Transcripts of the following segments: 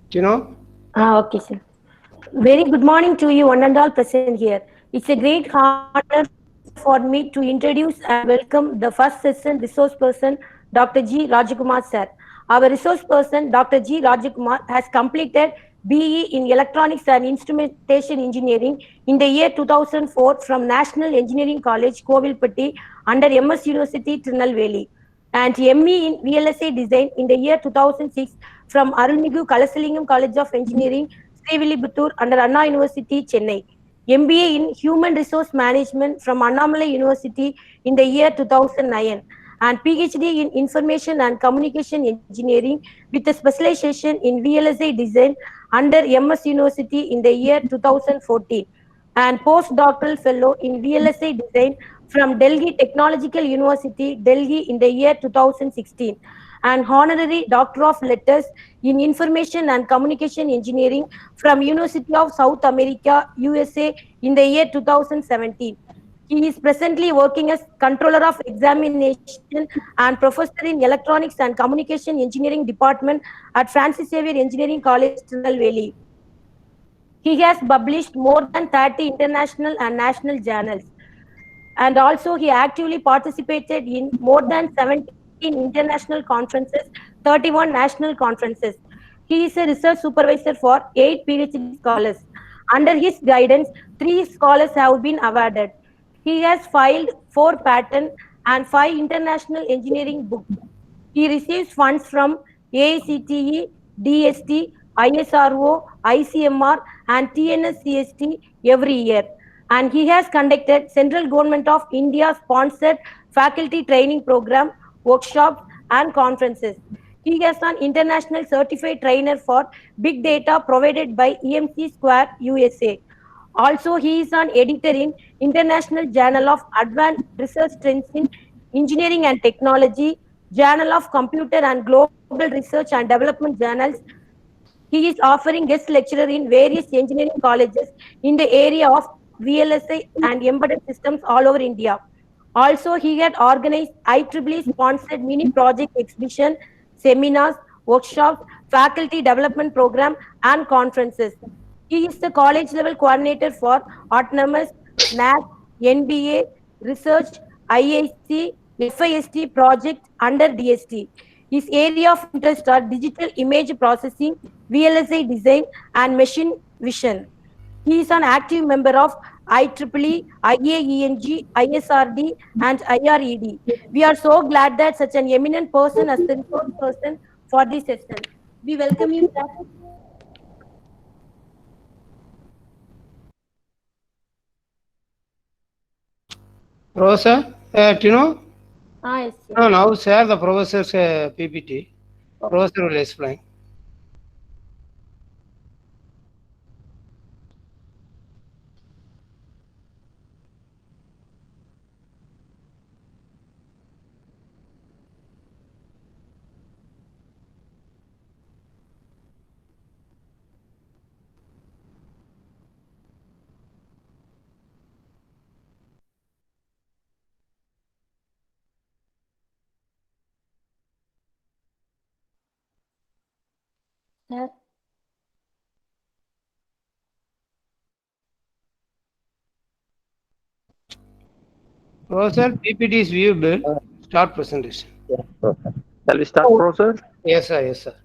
Do you know? Okay, sir. Very good morning to you, one and all present here. It's a great honor for me to introduce and welcome the first session resource person, Dr. G. Rajakumar, sir. Our resource person, Dr. G. Rajakumar, has completed BE in Electronics and Instrumentation Engineering in the year 2004 from National Engineering College, Kovilpatti, under MS University, Tirunelveli, and ME in VLSI Design in the year 2006 from Arulmigu Kalasalingam College of Engineering, Srivilliputtur, under Anna University, Chennai. MBA in Human Resource Management from Annamalai University in the year 2009, and PhD in Information and Communication Engineering with a specialization in VLSI Design under MS University in the year 2014, and postdoctoral fellow in VLSI Design from Delhi Technological University, Delhi in the year 2016, and honorary Doctor of Letters in Information and Communication Engineering from University of South America, USA in the year 2017. He is presently working as Controller of Examination and Professor in Electronics and Communication Engineering Department at Francis Xavier Engineering College, Tirunelveli. He has published more than 30 international and national journals, and also he actively participated in more than 17 international conferences, 31 national conferences. He is a research supervisor for 8 PhD scholars. Under his guidance, 3 scholars have been awarded. He has filed 4 patents and 5 international engineering books. He receives funds from AICTE, DST, ISRO, ICMR, and TNSCST every year. And he has conducted Central Government of India sponsored faculty training program, workshops, and conferences. He is an international certified trainer for big data provided by EMC Square USA. Also, he is an editor in International Journal of Advanced Research Trends in Engineering and Technology, Journal of Computer and Global Research and Development Journals. He is offering guest lecturer in various engineering colleges in the area of VLSI and embedded systems all over India. Also, he had organized IEEE sponsored mini project exhibition, seminars, workshops, faculty development program, and conferences. He is the college level coordinator for autonomous, NAC, NBA, research, IIC, FIST project under DST. His area of interest are digital image processing, VLSI design, and machine vision. He is an active member of IEEE, IAENG, ISRD, and IRED. We are so glad that such an eminent person as the resource person for this session. We welcome you, sir. Professor, do you know? Ah, yes, sir. No, now share the professor's PPT. Okay. Professor will explain. Sir. Professor, PPT is viewable. Start presentation. Yeah, okay. Shall we start, Professor? Yes, sir. Yes, sir.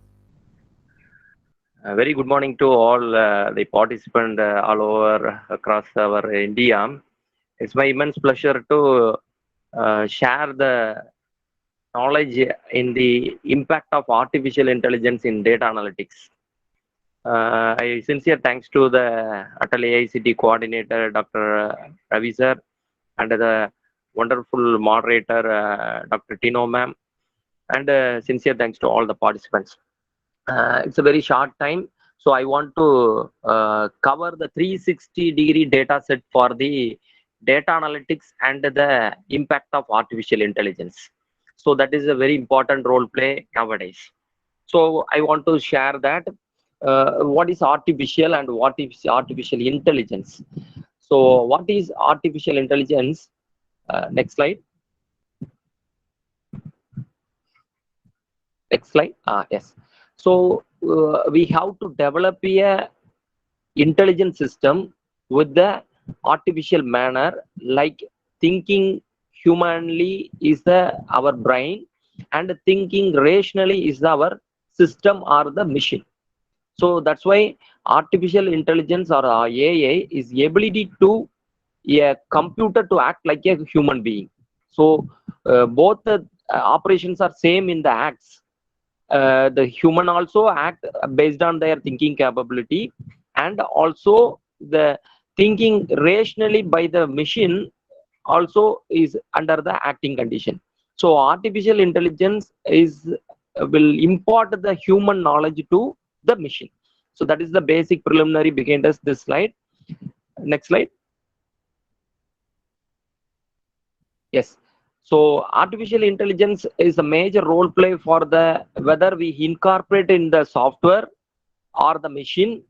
Very good morning to all the participants all over across our India. It's my immense pleasure to share the knowledge in the impact of artificial intelligence in data analytics. I sincere thanks to the Atal AICT coordinator, Dr. Ravi sir, and the wonderful moderator, Dr. Tino ma'am, and sincere thanks to all the participants. It's a very short time, so I want to cover the 360-degree data set for the data analytics and the impact of artificial intelligence. So that is a very important role play nowadays. So I want to share that what is artificial and what is artificial intelligence. So what is artificial intelligence? Next slide. Next slide. Yes. So we have to develop a intelligent system with the artificial manner, like thinking humanly is our brain, and thinking rationally is our system or the machine. So that's why artificial intelligence or AI is ability to a computer to act like a human being. So both the operations are same in the acts. The human also act based on their thinking capability, and also the thinking rationally by the machine also is under the acting condition. So artificial intelligence is will impart the human knowledge to the machine. So that is the basic preliminary behind us this slide. Next slide. Yes. So artificial intelligence is a major role play for the whether we incorporate in the software or the machine.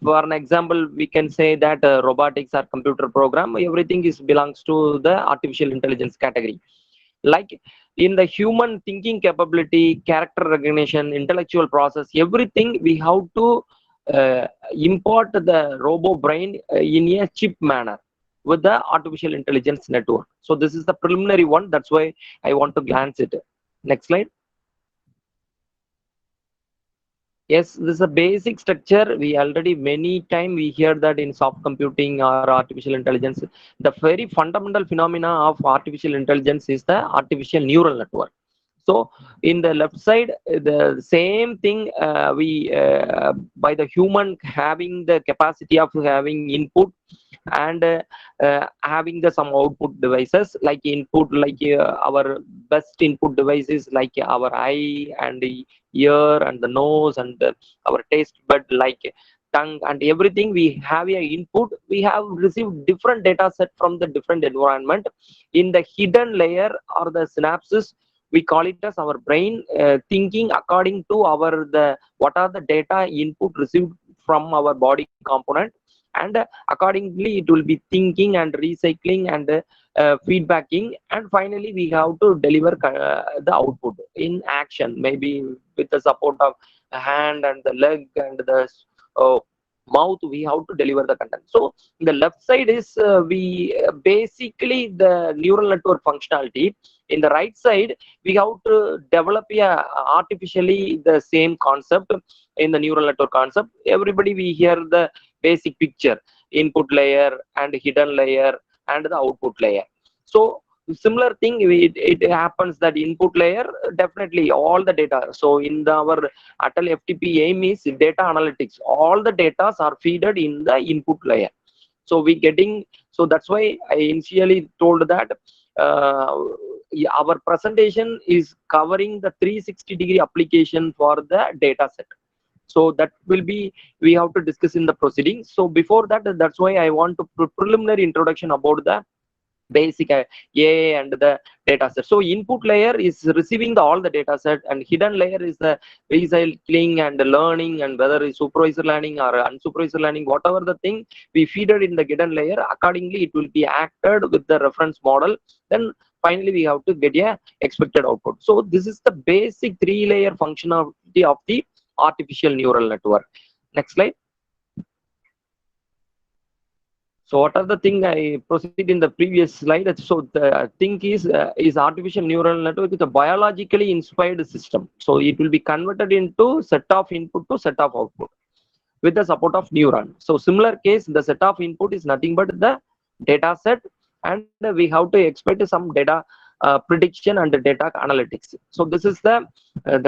For an example, we can say that robotics or computer program, everything is belongs to the artificial intelligence category. Like in the human thinking capability, character recognition, intellectual process, everything we have to import the robo brain in a chip manner with the artificial intelligence network. So this is the preliminary one. That's why I want to glance it. Next slide. Yes, this is a basic structure. We already many time we hear that in soft computing or artificial intelligence. The very fundamental phenomena of artificial intelligence is the artificial neural network. So in the left side, the same thing we by the human having the capacity of having input and having the some output devices, like input like our best input devices like our eye and the ear and the nose and our taste bud like tongue and everything. We have a input, we have received different data set from the different environment. In the hidden layer or the synapses, we call it as our brain thinking according to our the what are the data input received from our body component, and accordingly it will be thinking and recycling and feedbacking, and finally we have to deliver the output in action, maybe with the support of the hand and the leg and the uh, mouth. We have to deliver the content. So the left side is we basically the neural network functionality. In the right side, we have to develop artificially the same concept. In the neural network concept, everybody we hear the basic picture: input layer and hidden layer and the output layer. So similar thing, it happens that input layer definitely all the data. So in our Atal FTP aim is data analytics. All the data are feeded in the input layer. So we getting, so that's why I initially told that our presentation is covering the 360-degree application for the data set. So that will be, we have to discuss in the proceedings. So before that, that's why I want to preliminary introduction about the basic AI and the data set. So input layer is receiving all the data set, and hidden layer is the recycling and learning, and whether it's supervisor learning or unsupervised learning, whatever the thing we feed it in the hidden layer, accordingly it will be acted with the reference model. Then finally we have to get a expected output. So this is the basic 3-layer functionality of the artificial neural network. Next slide. So what are the thing I proceed in the previous slide? So the thing is artificial neural network is a biologically inspired system. So it will be converted into set of input to set of output with the support of neuron. So similar case, the set of input is nothing but the data set, and we have to expect some data prediction and data analytics. So this is the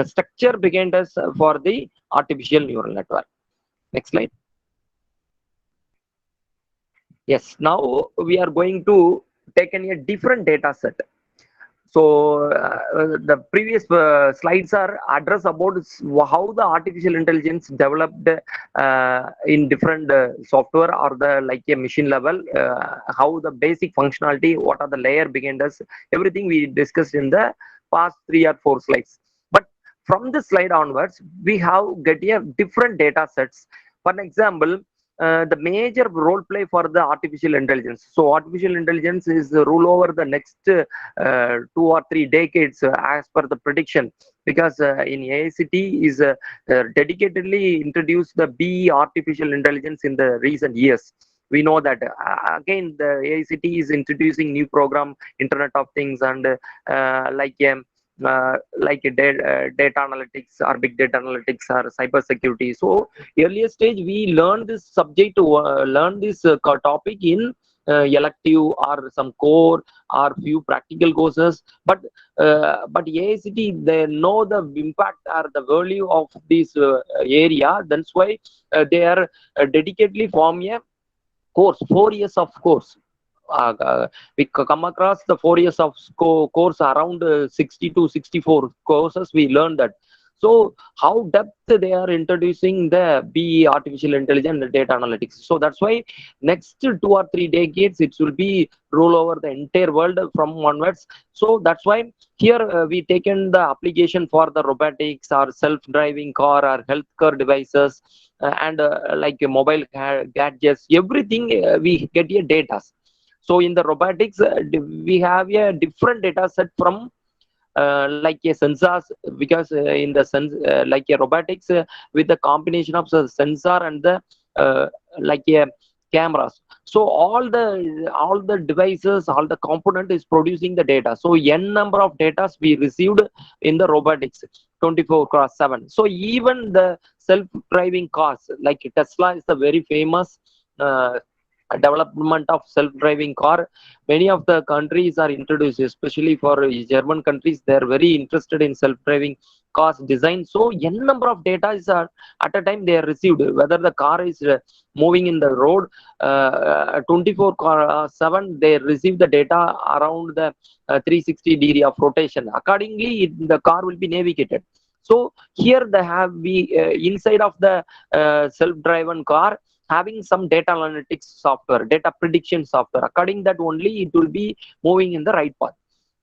structure behind us for the artificial neural network. Next slide. Yes, now we are going to take in a different data set. So the previous slides are address about how the artificial intelligence developed in different software or the like a machine level, how the basic functionality, what are the layer behind us, everything we discussed in the past 3 or 4 slides. But from this slide onwards, we have get a different data sets. For example, the major role play for the artificial intelligence. So artificial intelligence is the rule over the next 2 or 3 decades as per the prediction, because in AICT is dedicatedly introduced the BE artificial intelligence in the recent years. We know that again the AICT is introducing new program, Internet of Things, and data analytics or big data analytics or cyber security. So earlier stage we learn this subject, learn this topic in elective or some core or few practical courses, but AICT, they know the impact or the value of this area. That's why they are dedicatedly form a course, 4 years of course. We come across the 4 years of course around 60 to 64 courses we learned that. So how depth they are introducing the BE artificial intelligence and data analytics. So that's why next 2 or 3 decades it will be rule over the entire world from onwards. So that's why here we taken the application for the robotics or self-driving car or healthcare devices and like mobile gadgets, everything we get a data. So in the robotics, we have a different data set from like a sensors, because in the like a robotics with the combination of the sensor and the like a cameras. So all the devices, all the component is producing the data. So n number of data we received in the robotics 24/7. So even the self-driving cars, like Tesla is the very famous development of self-driving car. Many of the countries are introduced, especially for German countries, they are very interested in self-driving cars design. So n number of data is at a time they are received, whether the car is moving in the road 24/7, they receive the data around the 360 degree of rotation. Accordingly the car will be navigated. So here they have be inside of the self-driven car having some data analytics software, data prediction software. According that only it will be moving in the right path.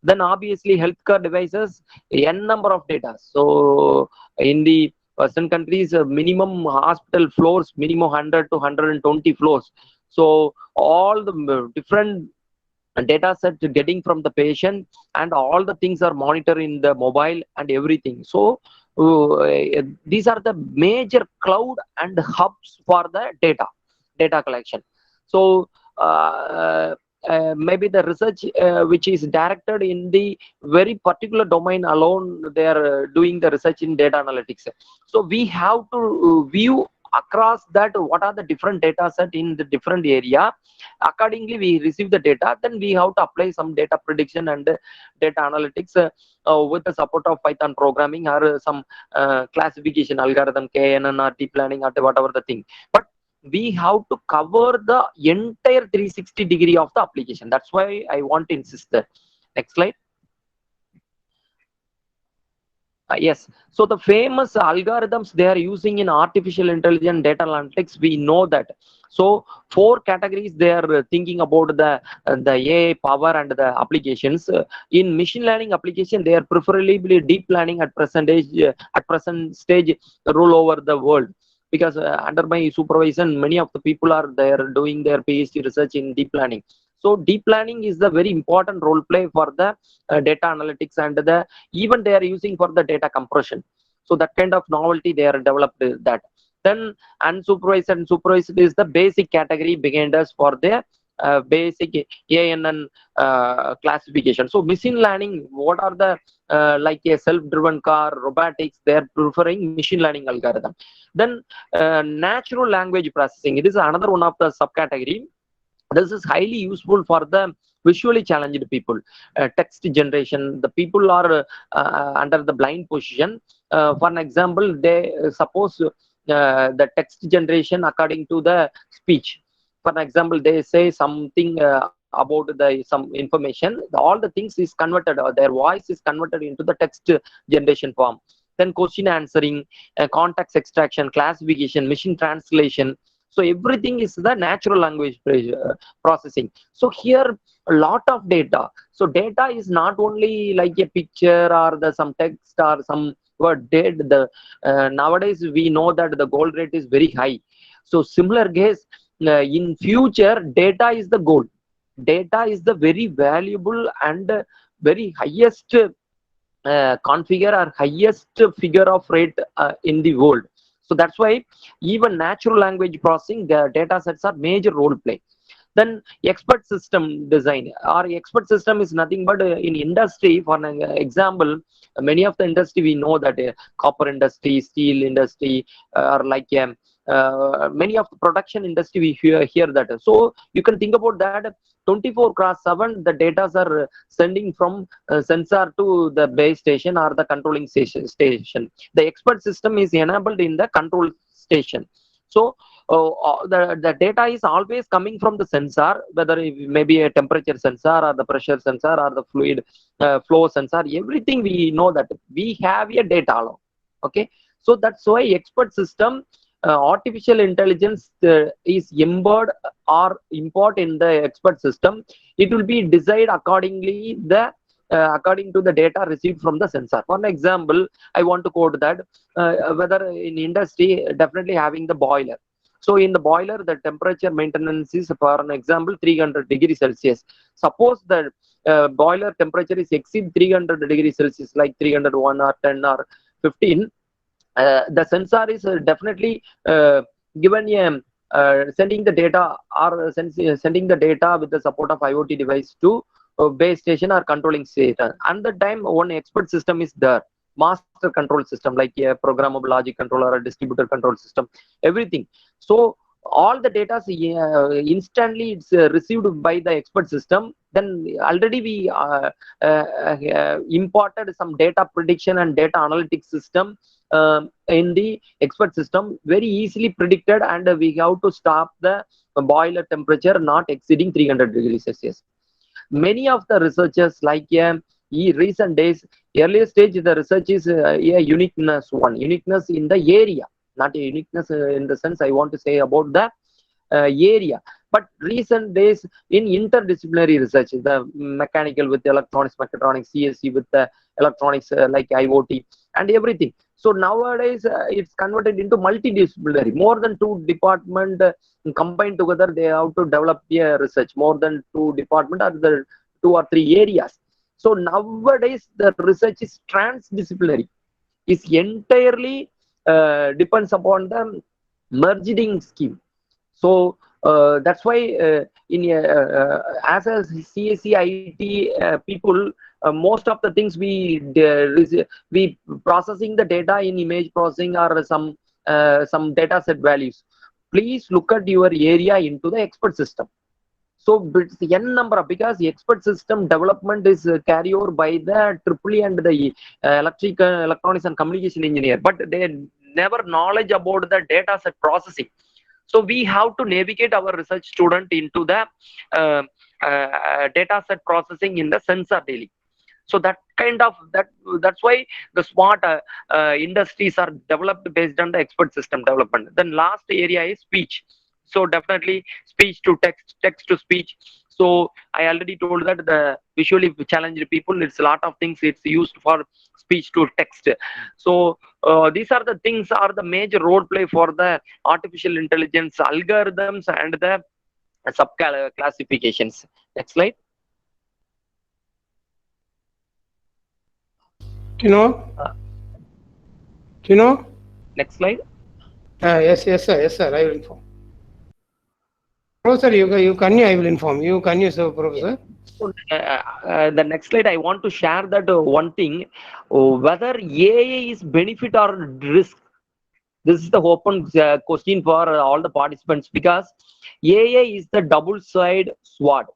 Then obviously healthcare devices, n number of data. So in the Western countries, minimum hospital floors, minimum 100 to 120 floors. So all the different data set getting from the patient, and all the things are monitored in the mobile and everything. So these are the major cloud and hubs for the data collection. So maybe the research which is directed in the very particular domain alone, they are doing the research in data analytics. So we have to view across that what are the different data set in the different area. Accordingly we receive the data, then we have to apply some data prediction and data analytics with the support of Python programming or some classification algorithm, KNN or deep learning or whatever the thing. But we have to cover the entire 360 degree of the application. That's why I want to insist that. Next slide. Yes, so the famous algorithms they are using in artificial intelligence data analytics, we know that. So 4 categories they are thinking about the AI power and the applications. In machine learning application, they are preferably deep learning at present stage rule over the world, because under my supervision many of the people are there doing their PhD research in deep learning. So deep learning is the very important role play for the data analytics, and the even they are using for the data compression. So that kind of novelty they are developed that. Then unsupervised and supervised is the basic category beginners for their basic ANN classification. So machine learning, what are the like a self-driven car, robotics, they are preferring machine learning algorithm. Then natural language processing, it is another one of the subcategory. This is highly useful for the visually challenged people. Text generation, the people are under the blind position. For an example, they suppose the text generation according to the speech. For an example, they say something about some information. All the things is converted, or their voice is converted into the text generation form. Then question answering, context extraction, classification, machine translation. So everything is the natural language processing. So here a lot of data. So data is not only like a picture or some text or some word. Nowadays we know that the gold rate is very high. So similar case, in future, data is the goal. Data is the very valuable and very highest configure or highest figure of rate in the world. So that's why even natural language processing data sets are major role play. Then expert system design or expert system is nothing but in industry. For an example, many of the industry we know that copper industry, steel industry, or like many of the production industry we hear that. So you can think about that 24/7 the data are sending from sensor to the base station or the controlling station. The expert system is enabled in the control station. So the data is always coming from the sensor, whether it may be a temperature sensor or the pressure sensor or the fluid flow sensor. Everything we know that we have a data alone. Okay, so that's why expert system artificial intelligence is embedded or import in the expert system. It will be designed accordingly according to the data received from the sensor. For example, I want to quote that whether in industry definitely having the boiler. So in the boiler, the temperature maintenance is, for an example, 300 degrees Celsius. Suppose the boiler temperature is exceed 300 degrees Celsius, like 301 or 10 or 15. The sensor is definitely given a sending the data or sending the data with the support of IoT device to base station or controlling station. And the time one expert system is there, master control system like a programmable logic controller, a distributor control system, everything. So all the data instantly it's received by the expert system. Then already we imported some data prediction and data analytics system in the expert system, very easily predicted, and we have to stop the boiler temperature not exceeding 300 degrees Celsius. Many of the researchers, like recent days, earlier stage, the research is a uniqueness in the area, not a uniqueness in the sense I want to say about the area. But recent days in interdisciplinary research, the mechanical with electronics, mechatronics, CSE with the electronics like IoT and everything. So nowadays it's converted into multidisciplinary. More than two department combined together, they have to develop a research. More than two department or the 2 or 3 areas. So nowadays the research is transdisciplinary. Is entirely depends upon the merging scheme. So that's why as a CSE IT people, most of the things we processing the data in image processing or some data set values. Please look at your area into the expert system. So it's n number of, because the expert system development is carried over by the EEE and the electronics and communication engineer, but they never knowledge about the data set processing. So we have to navigate our research student into the data set processing in the sensor daily. So that's why the smart industries are developed based on the expert system development. Then last area is speech. So definitely speech to text, text to speech. So I already told that the visually challenged people, it's a lot of things it's used for speech to text. So these are the things are the major role play for the artificial intelligence algorithms and the sub classifications. Next slide. Do you know? Do you know? Next slide. Yes, sir. I will inform. Professor, you can. I will inform you. Can you, sir, Professor? So, the next slide, I want to share that one thing, whether AI is benefit or risk. This is the open question for all the participants, because AI is the double-sided sword.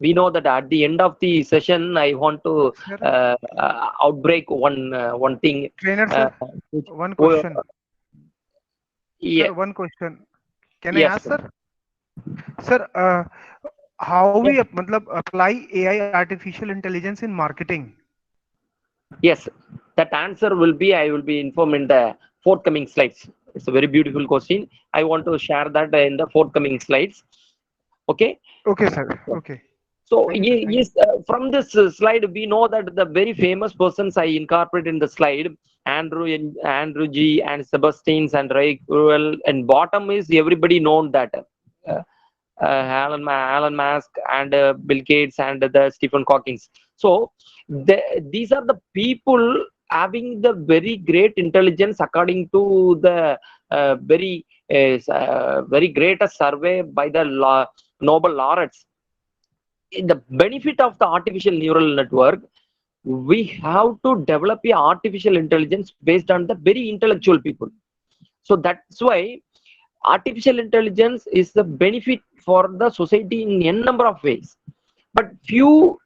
We know that at the end of the session, I want to outbreak one thing. Trainer, sir, one question. Yeah. Sir, one question. Can Yes, I ask, sir? Sir, how we apply AI, artificial intelligence, in marketing? Yes, that answer will be, I will be informed in the forthcoming slides. It's a very beautiful question. I want to share that in the forthcoming slides. Okay. Okay, sir. Okay. So Thank you. yes, from this slide, we know that the very famous persons I incorporate in the slide, Andrew G and Sebastian and Ray Kurzweil, and bottom is everybody known that. Alan Musk and Bill Gates and the Stephen Hawking. So these are the people having the very great intelligence according to the very greatest survey by the Nobel laureates. The benefit of the artificial neural network, we have to develop a artificial intelligence based on the very intellectual people. So that's why artificial intelligence is the benefit for the society in n number of ways, but few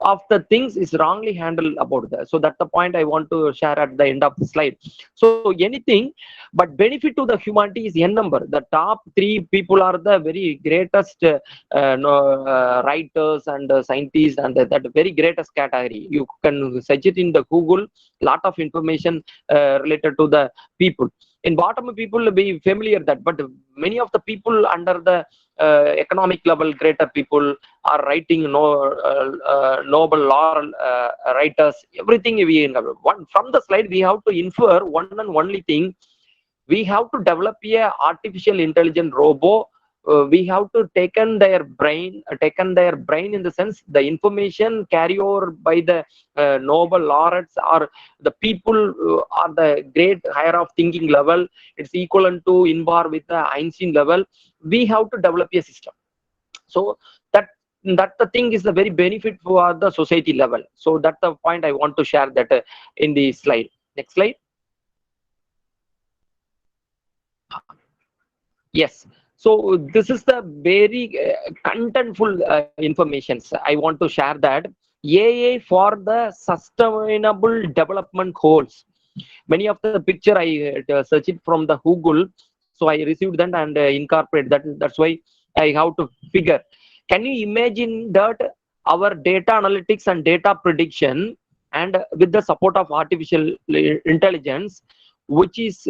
of the things is wrongly handled about that. So that's the point I want to share at the end of the slide. So anything but benefit to the humanity is n number. The top 3 people are the very greatest writers and scientists, and that very greatest category. You can search it in the Google, lot of information related to the people. In bottom, people will be familiar that, but many of the people under the economic level, greater people are writing Nobel laurel writers. Everything from the slide we have to infer one and only thing: we have to develop a artificial intelligent robot. We have to taken their brain in the sense the information carry over by the Nobel laureates or the people are the great higher of thinking level. It's equivalent to in bar with the Einstein level. We have to develop a system. So that the thing is the very benefit for the society level. So that's the point I want to share that in the slide. Next slide. Yes. So this is the very contentful informations I want to share, that AI for the sustainable development goals. Many of the picture I searched it from the Google, so I received that and incorporate that. That's why I have to figure. Can you imagine that our data analytics and data prediction, and with the support of artificial intelligence, which is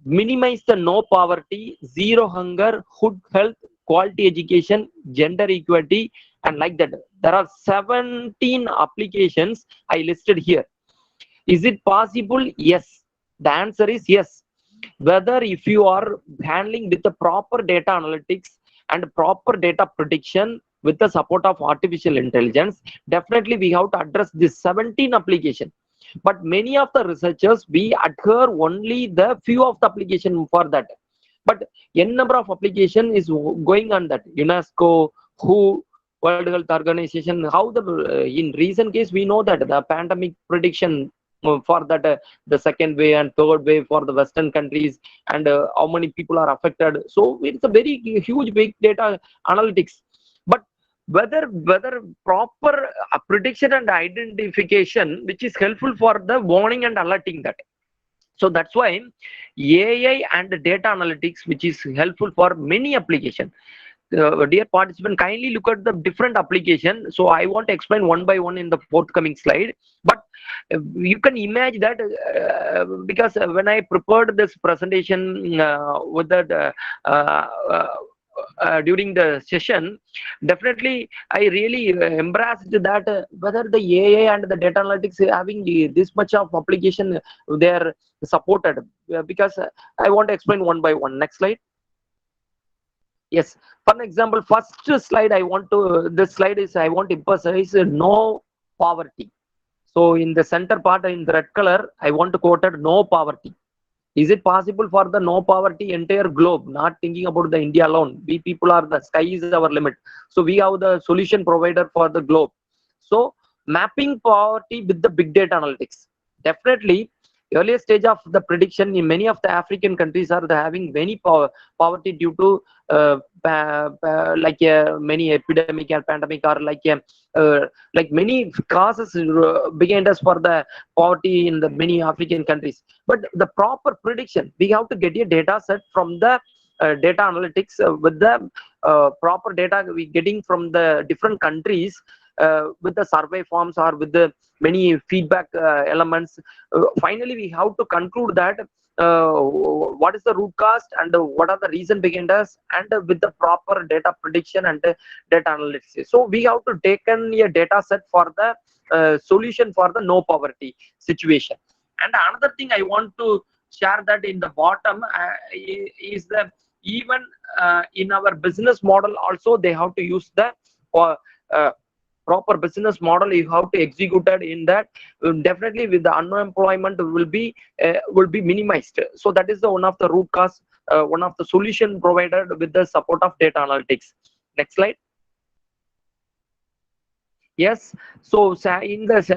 minimize the no poverty, zero hunger, good health, quality education, gender equality, and like that. There are 17 applications I listed here. Is it possible? Yes. The answer is yes. Whether if you are handling with the proper data analytics and proper data prediction with the support of artificial intelligence, definitely we have to address this 17 application. But many of the researchers, we adhere only the few of the application for that. But n number of application is going on that. UNESCO, WHO, World Health Organization, how the in recent case we know that the pandemic prediction for that the second wave and third wave for the Western countries, and how many people are affected. So it's a very huge big data analytics. But whether proper prediction and identification, which is helpful for the warning and alerting that. So that's why AI and data analytics, which is helpful for many applications. Dear participant, kindly look at the different application. So I want to explain one by one in the forthcoming slide. But you can imagine that because when I prepared this presentation with that during the session, definitely I really embraced that whether the AI and the data analytics having this much of application, they are supported, because I want to explain one by one. Next slide. Yes, for example, first slide I want to emphasize no poverty. So in the center part in the red color, I want to quote it, no poverty. Is it possible for the no poverty entire globe? Not thinking about the India alone. We people are the sky is our limit. So we have the solution provider for the globe. So mapping poverty with the big data analytics. Definitely, earlier stage of the prediction in many of the African countries are having many poverty due to many epidemic or pandemic, or like many causes behind us for the poverty in the many African countries. But the proper prediction, we have to get a data set from the data analytics with the proper data we getting from the different countries with the survey forms or with the many feedback elements. Finally, we have to conclude that what is the root cause and what are the reason behind us, and with the proper data prediction and data analysis. So we have to take in a data set for the solution for the no poverty situation. And another thing I want to share that in the bottom is that even in our business model also they have to use the proper business model. You have to execute it in that. Definitely with the unemployment will be minimized. So that is the one of the root cause, one of the solution provided with the support of data analytics. Next slide. Yes, so in this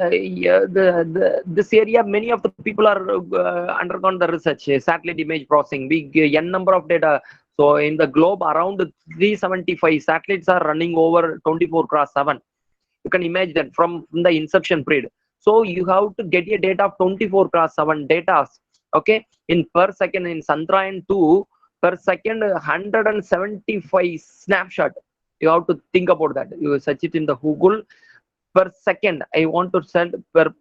area, many of the people are undergone the research, satellite image processing, big n number of data. So in the globe, around 375 satellites are running over 24/7. You can imagine from the inception period. So you have to get a data of 24/7 data. Okay, in per second in Chandrayaan 2 per second 175 snapshot. You have to think about that. You search it in the Google. Per second, I want to send per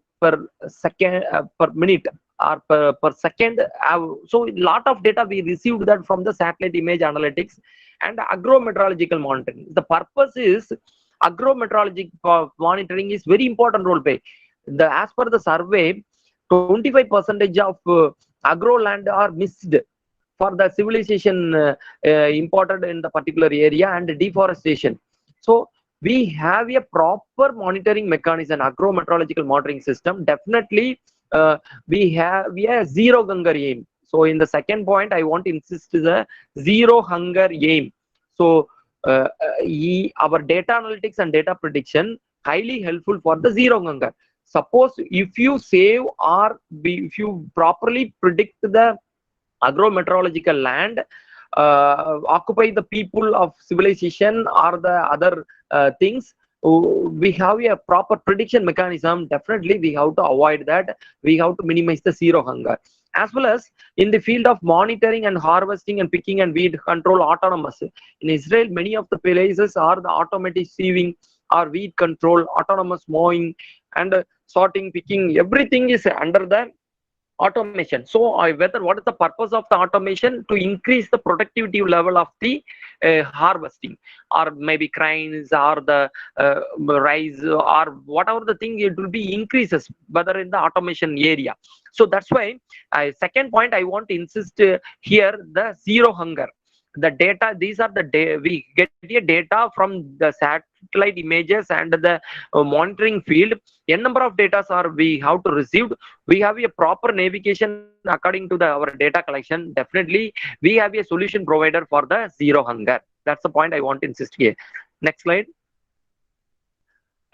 second, per minute, or per second. So a lot of data we received that from the satellite image analytics and agrometeorological monitoring. The purpose is agrometeorological monitoring is very important role play. As per the survey, 25% of agro land are missed for the civilization imported in the particular area and deforestation. So we have a proper monitoring mechanism, agrometeorological monitoring system. Definitely, we have a zero hunger aim. So in the second point, I want to insist is a zero hunger aim. So our data analytics and data prediction highly helpful for the zero hunger. Suppose if you save or if you properly predict the agrometeorological land, occupy the people of civilization or the other things, we have a proper prediction mechanism. Definitely we have to avoid that. We have to minimize the zero hunger. As well as in the field of monitoring and harvesting and picking and weed control, autonomous. In Israel, many of the places are the automatic sieving or weed control, autonomous mowing and sorting, picking, everything is under the automation. So what is the purpose of the automation? To increase the productivity level of the harvesting, or maybe cranes or the rice or whatever the thing, it will be increases whether in the automation area. So that's why second point I want to insist here, the zero hunger. The data, these are the we get the data from the satellite images and the monitoring field. N number of data are we have to receive. We have a proper navigation according to our data collection. Definitely we have a solution provider for the zero hunger. That's the point I want to insist here. Next slide.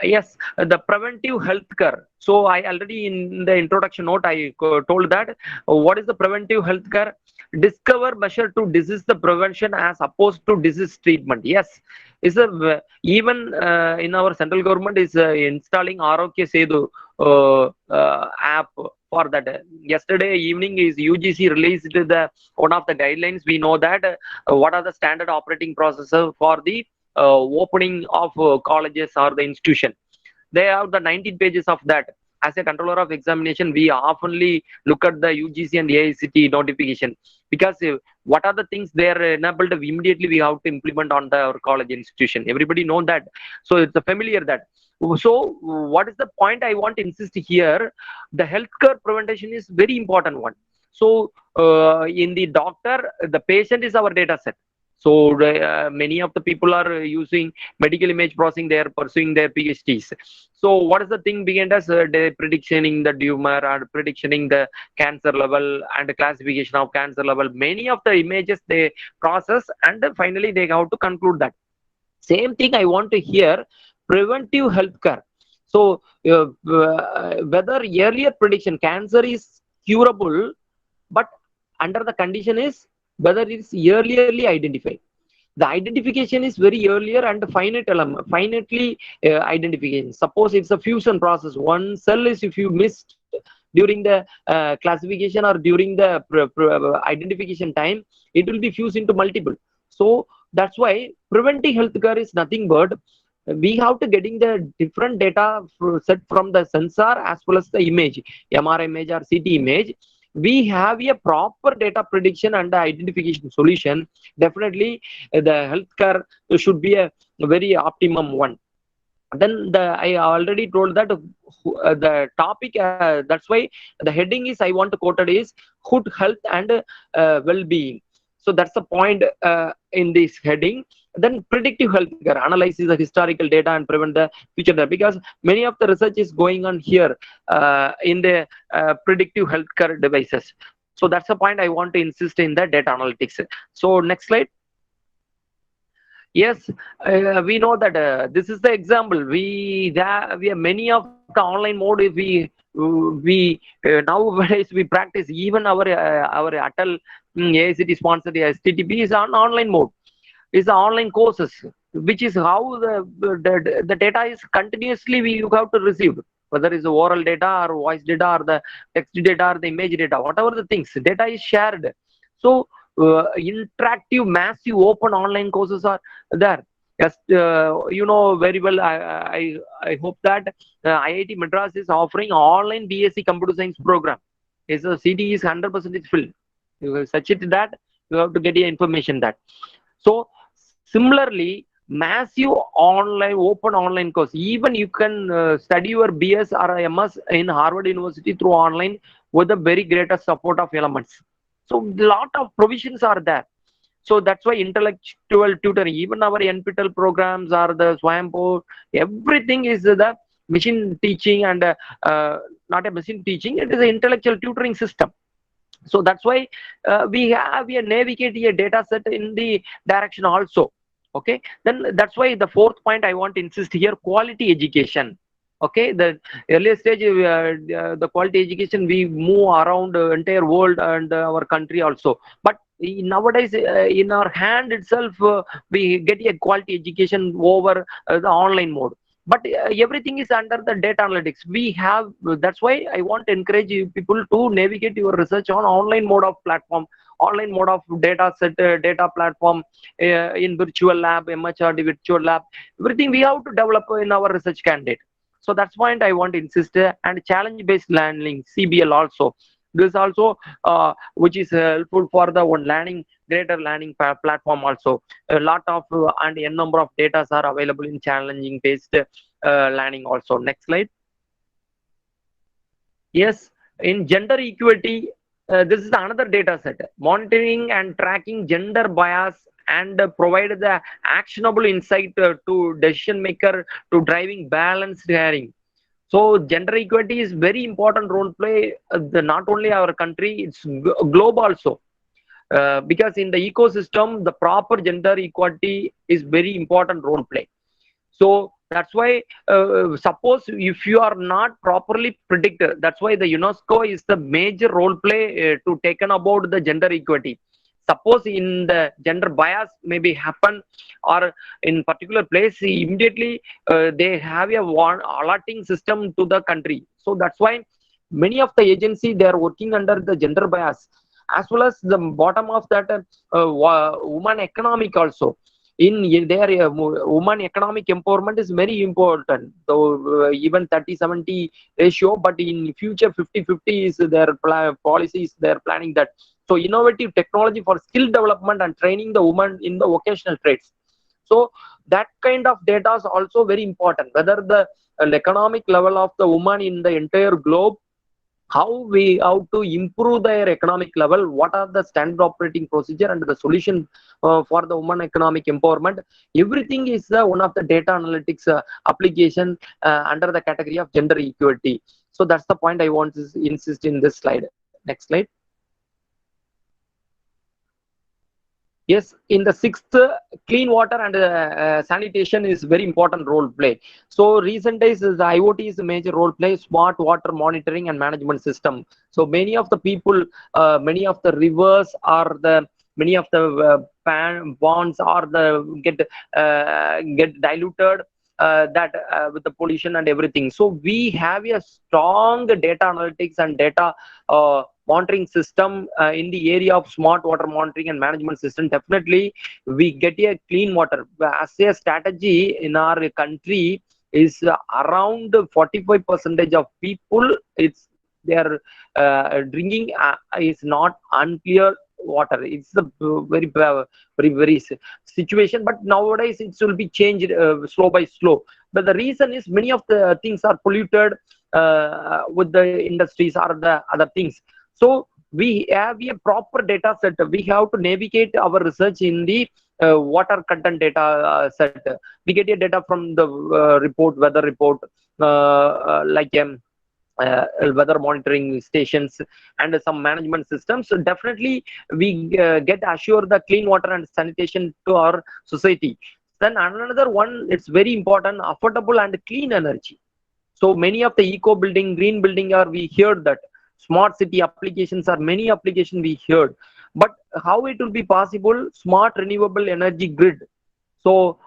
Yes, the preventive health care. So I already in the introduction note I told that what is the preventive health care? Discover, measure to disease the prevention as opposed to disease treatment. Yes, is a even in our central government is installing Arogya Setu app for that. Yesterday evening is UGC released the one of the guidelines. We know that what are the standard operating processes for the opening of colleges or the institution. They have the 19 pages of that. As a controller of examination, we oftenly look at the UGC and AICTE notification, because what are the things they are enabled, immediately we have to implement on our college institution. Everybody know that. So it's familiar that. So what is the point I want to insist here? The healthcare prevention is very important one. So in the doctor, the patient is our data set. So many of the people are using medical image processing, they are pursuing their PhDs. So what is the thing behind us? They predictioning the tumor or predictioning the cancer level and the classification of cancer level. Many of the images they process and finally they have to conclude that. Same thing I want to hear, preventive healthcare. So whether earlier prediction, cancer is curable, but under the condition is whether it's earlierly identified. The identification is very earlier and finite element, finitely identification. Suppose it's a fusion process. One cell is, if you missed during the classification or during the identification time, it will be fused into multiple. So that's why preventive healthcare is nothing but we have to getting the different data set from the sensor as well as the image, MRI image or CT image. we have a proper data prediction and identification solution, definitely the healthcare should be a very optimum one. Then I already told that the topic, that's why the heading is, I want to quote it, is good health and well-being. So that's the point in this heading. Then predictive healthcare analyzes the historical data and prevent the future data, because many of the research is going on here in the predictive healthcare devices. So that's the point I want to insist in the data analytics. So next slide. Yes, we know that this is the example. We have many of the online mode. If we nowadays we practice, even our Atal AICT sponsored STTP is on online mode. Is online courses, which is how the data is continuously you have to receive, whether it's oral data or voice data or the text data or the image data, whatever the things, data is shared. So interactive, massive, open online courses are there. Yes, you know very well. I hope that IIT Madras is offering online BSc Computer Science program. Is a CD is 100% filled. You will search it that you have to get your information that. So similarly, massive online, open online course. Even you can study your BS or MS in Harvard University through online with the very greatest support of Elements. So a lot of provisions are there. So that's why intellectual tutoring, even our NPTEL programs are the Swayambhu, everything is the machine teaching and not a machine teaching, it is an intellectual tutoring system. So that's why we navigate a data set in the direction also. Okay, then that's why the fourth point I want to insist here, quality education. Okay, the earlier stage, the quality education, we move around the entire world and our country also. But nowadays, in our hand itself, we get a quality education over the online mode. But everything is under the data analytics. We have, that's why I want to encourage you people to navigate your research on online mode of platform, online mode of data set, data platform, in virtual lab, MHRD virtual lab. Everything we have to develop in our research candidate. So that's point I want to insist. And challenge-based learning, CBL also. This also, which is helpful for the one learning, greater learning platform also. A lot of and n number of data are available in challenging-based learning also. Next slide. Yes, in gender equity, this is another data set. Monitoring and tracking gender bias and provide the actionable insight to decision maker to driving balanced hiring. So gender equity is very important role play, not only our country, it's globe also. Because in the ecosystem, the proper gender equality is very important role play. So that's why, suppose if you are not properly predicted, that's why the UNESCO is the major role play to taken about the gender equity. Suppose in the gender bias maybe happen, or in particular place, immediately they have a one allotting system to the country. So that's why many of the agency, they are working under the gender bias, as well as the bottom of that woman economic also. In their woman economic empowerment is very important. So even 30-70 ratio, but in future 50-50 is their policies, they're planning that. So innovative technology for skill development and training the woman in the vocational trades. So that kind of data is also very important, whether the economic level of the woman in the entire globe, how to improve their economic level, what are the standard operating procedure and the solution for the woman economic empowerment. Everything is one of the data analytics application under the category of gender equality. So that's the point I want to insist in this slide. Next slide. Yes, in the sixth, clean water and sanitation is very important role play. So recent days, the IoT is a major role play, smart water monitoring and management system. So many of the people, many of the rivers are the, many of the ponds are the get diluted with the pollution and everything. So we have a strong data analytics and data monitoring system in the area of smart water monitoring and management system. Definitely we get a clean water as a strategy in our country. Is around 45% of people, it's they are drinking is not unclear water. It's a very situation, but nowadays it will be changed slow by slow. But the reason is many of the things are polluted with the industries or the other things. So we have a proper data set. We have to navigate our research in the water content data set. We get a data from the report, weather report, like weather monitoring stations and some management systems. So definitely we get assure the clean water and sanitation to our society. Then another one, it's very important, affordable and clean energy. So many of the eco building, green building are, we heard that smart city applications are many applications we heard, but how it will be possible? Smart renewable energy grid. So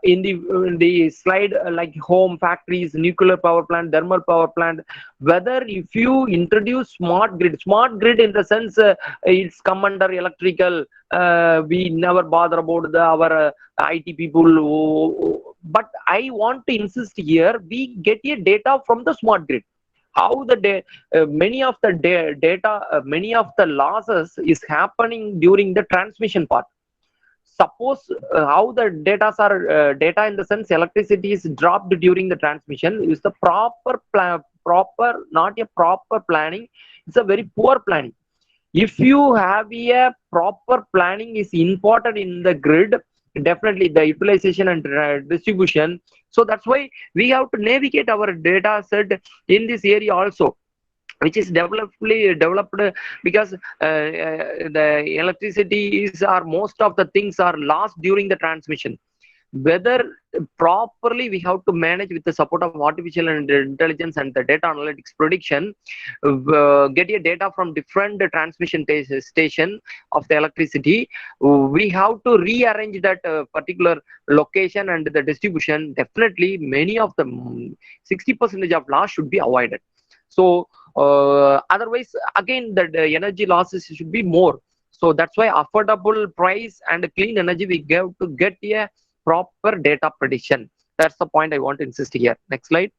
in the slide, like home, factories, nuclear power plant, thermal power plant, whether if you introduce smart grid in the sense it's come under electrical, we never bother about our IT people. But I want to insist here, we get a data from the smart grid. How the many of the data, many of the losses is happening during the transmission part. Suppose how the data in the sense electricity is dropped during the transmission is the proper not a proper planning. It's a very poor planning. If you have a proper planning is important in the grid, definitely the utilization and distribution. So that's why we have to navigate our data set in this area also, which is developed because the electricity is, or most of the things are lost during the transmission. Whether properly we have to manage with the support of artificial intelligence and the data analytics prediction, get your data from different transmission station of the electricity. We have to rearrange that particular location and the distribution. Definitely many of the 60% of loss should be avoided. So otherwise again the energy losses should be more. So that's why affordable price and clean energy we have to get a proper data prediction. That's the point I want to insist here. Next slide.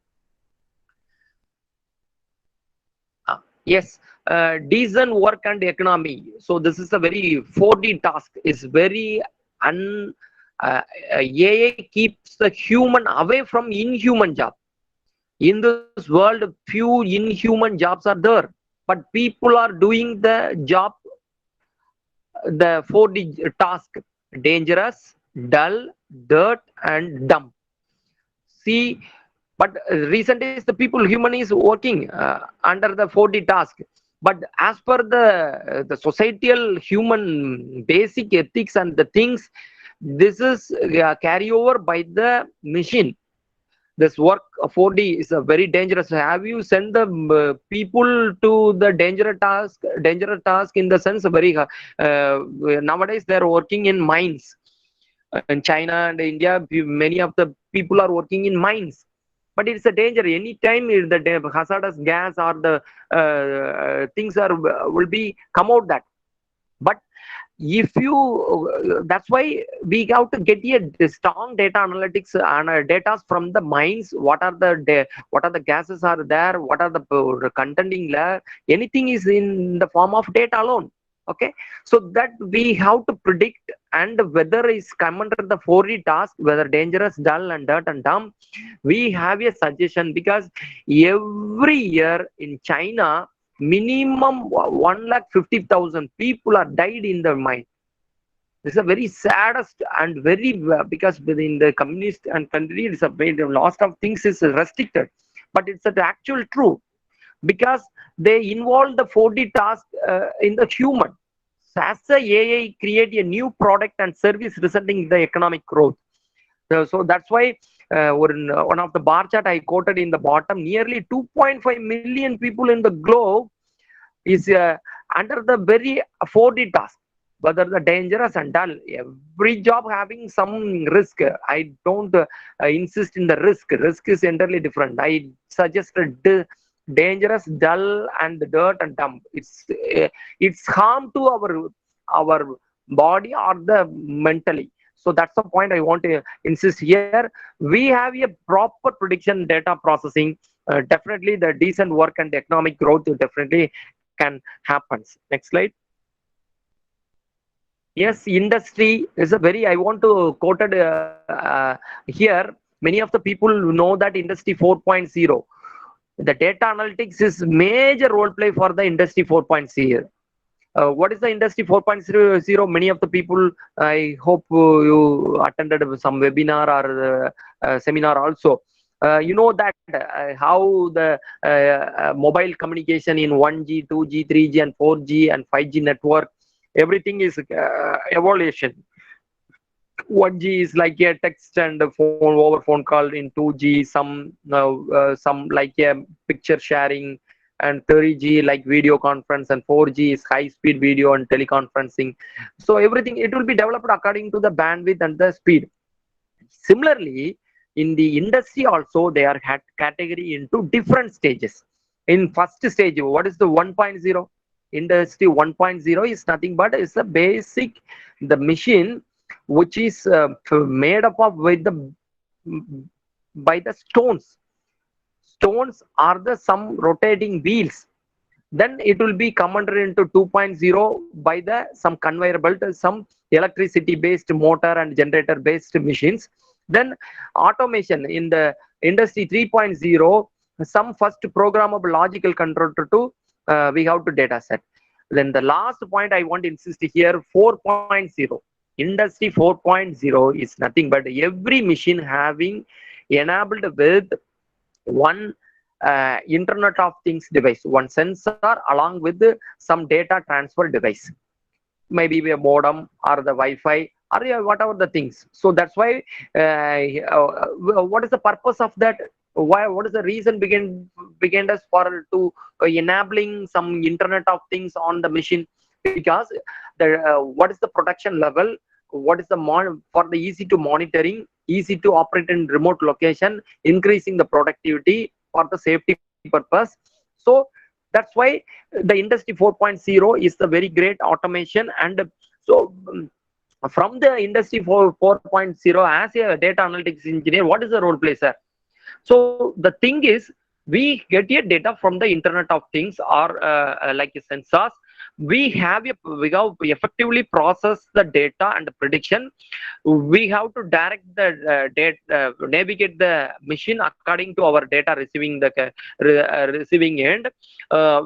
Yes, decent work and economy. So this is a very 4D task. Is very AI keeps the human away from inhuman job. In this world, few inhuman jobs are there, but people are doing the job, the 4D task: dangerous, dull, dirt, and dumb. See, but recent days the human is working under the 4D task. But as per the societal human basic ethics and the things, this is carryover by the machine. This work 4D is a very dangerous. Have you sent the people to the dangerous task in the sense very nowadays they are working in mines. In China and India, many of the people are working in mines, but it's a danger. Anytime the hazardous gas or the things will be come out that. But if you, that's why we have to get a strong data analytics and data from the mines. What are the gases are there? What are the containing layer? Anything is in the form of data alone. Okay, so that we have to predict, and whether is come under the 4D task, whether dangerous, dull, and dirt and dumb. We have a suggestion, because every year in China, minimum 150,000 people are died in the mine. This is a very saddest and very because within the communist and country, it's a very loss of things is restricted, but it's the actual truth, because they involve the 4D task in the human. As the AI create a new product and service resulting in the economic growth. So that's why one of the bar chart I quoted in the bottom, nearly 2.5 million people in the globe is under the very 4D task, whether the dangerous and dull. Every job having some risk. I don't insist in the risk. Risk is entirely different. I suggested dangerous, dull, and dirt and dumb. It's harm to our body or the mentally. So that's the point I want to insist here. We have a proper prediction data processing. definitely the decent work and economic growth definitely can happen. Next slide. Yes, industry is a very, I want to quote it here. Many of the people know that industry 4.0. The data analytics is major role play for the industry 4.0. What is the industry 4.0? Many of the people, I hope you attended some webinar or seminar also. You know that how the mobile communication in 1G, 2G, 3G and 4G and 5G network, everything is evolution. 1G is like a text and a phone over phone call. In 2G, some like a picture sharing, and 3G like video conference, and 4G is high speed video and teleconferencing. So everything, it will be developed according to the bandwidth and the speed. Similarly, in the industry also, they are category into different stages. In first stage, what is the 1.0? Industry 1.0 is nothing but is the basic, the machine which is made up of with the by the stones. Stones are the some rotating wheels. Then it will be converted into 2.0 by the some conveyor belt, some electricity based motor and generator based machines. Then automation in the industry 3.0, some first programmable logical controller to we have to data set. Then the last point I want to insist here, 4.0. Industry 4.0 is nothing but every machine having enabled with one Internet of Things device, one sensor along with some data transfer device, maybe a modem or the Wi-Fi or whatever the things. So that's why what is the purpose of that? Why? What is the reason began us for to enabling some Internet of Things on the machine? Because the what is the production level? What is the for the easy to monitoring, easy to operate in remote location, increasing the productivity for the safety purpose. So that's why the industry 4.0 is the very great automation. And so from the industry 4.0, as a data analytics engineer, what is the role play, sir? So the thing is, we get a data from the Internet of Things or like sensors. We have effectively process the data and the prediction. We have to direct the data, navigate the machine according to our data receiving end.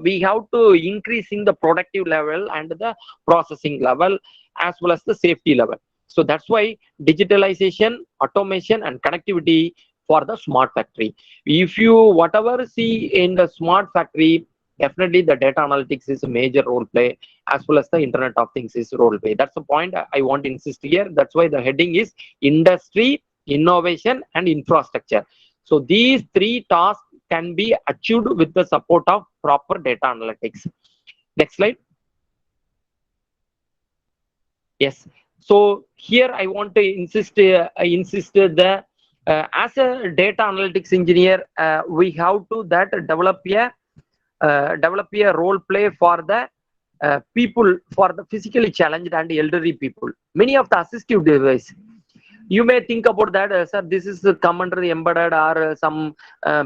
We have to increasing the productive level and the processing level as well as the safety level. So that's why digitalization, automation and connectivity for the smart factory. If you whatever see in the smart factory, definitely the data analytics is a major role play, as well as the Internet of Things is role play. That's the point I want to insist here. That's why the heading is industry, innovation and infrastructure. So these three tasks can be achieved with the support of proper data analytics. Next slide. Yes. So here I want to insist the as a data analytics engineer, we have to develop a role play for the people, for the physically challenged and elderly people. Many of the assistive device, you may think about that, sir, this is come under the embedded or some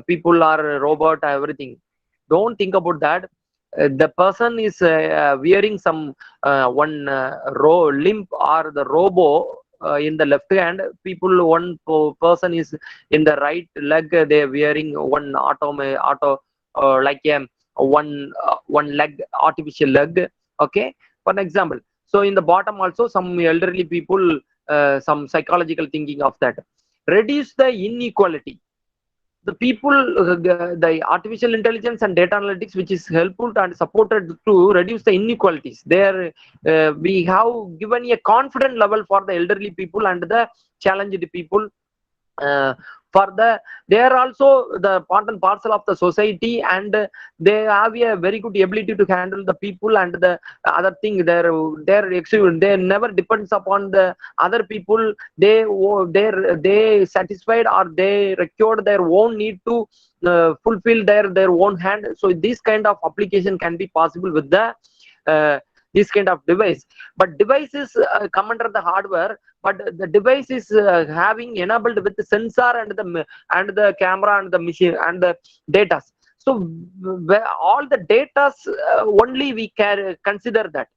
people are robot, everything. Don't think about that. The person is wearing some one limb or the robo in the left hand. People, one person is in the right leg. They are wearing one auto like one leg, artificial leg. Okay, for an example. So in the bottom also some elderly people, some psychological thinking of that. Reduce the inequality. The people, the artificial intelligence and data analytics, which is helpful and supported to reduce the inequalities. There, we have given a confident level for the elderly people and the challenged people. They are also the part and parcel of the society, and they have a very good ability to handle the people and the other thing. They never depends upon the other people. They satisfied or they required their own need to fulfill their own hand. So this kind of application can be possible with the this kind of device. But devices come under the hardware, but the device is having enabled with the sensor and the camera and the machine and the data. So all the data only we can consider that.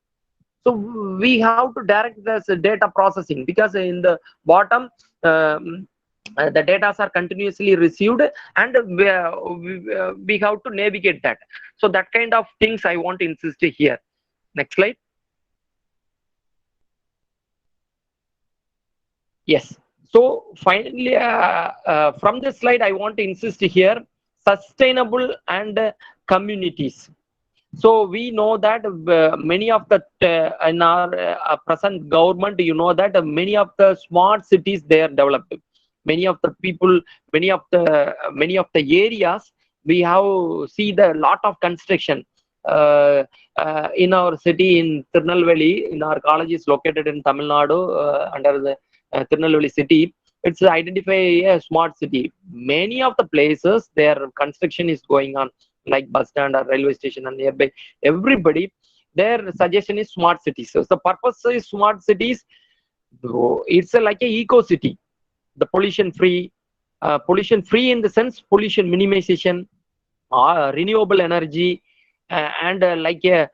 So we have to direct this data processing, because in the bottom the data are continuously received, and we have to navigate that. So that kind of things I want to insist here. Next slide. Yes. So finally, from this slide, I want to insist here, sustainable and communities. So we know that many of the in our present government, you know that many of the smart cities they are developed. Many of the people, many of the areas, we have see the lot of construction in our city in Tirunelveli. In our college is located in Tamil Nadu under the Tirunelveli city. It's identify a smart city. Many of the places their construction is going on, like bus stand or railway station and nearby. Everybody, their suggestion is smart cities. So the purpose is smart cities. It's like a eco city. The pollution free in the sense pollution minimization, renewable energy, and like a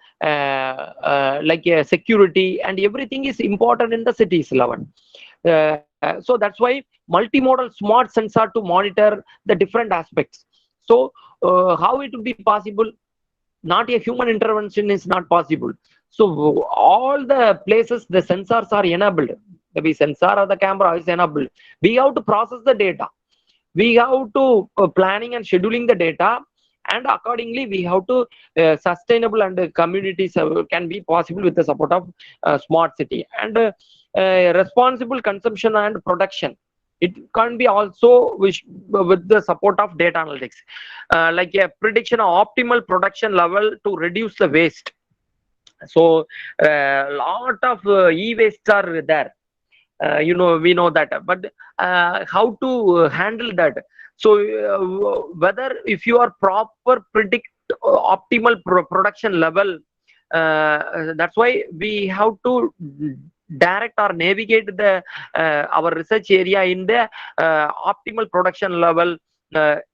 security, and everything is important in the cities level. So that's why multimodal smart sensor to monitor the different aspects. So how it will be possible? Not a human intervention is not possible. So all the places the sensors are enabled. Maybe sensor or the camera is enabled. We have to process the data. We have to planning and scheduling the data, and accordingly we have to sustainable and communities can be possible with the support of smart city, and responsible consumption and production. It can be also with the support of data analytics, like a prediction of optimal production level to reduce the waste. So lot of e-waste are there. You know, we know that, but how to handle that? So whether if you are proper predict optimal production level, that's why we have to direct or navigate the our research area in the optimal production level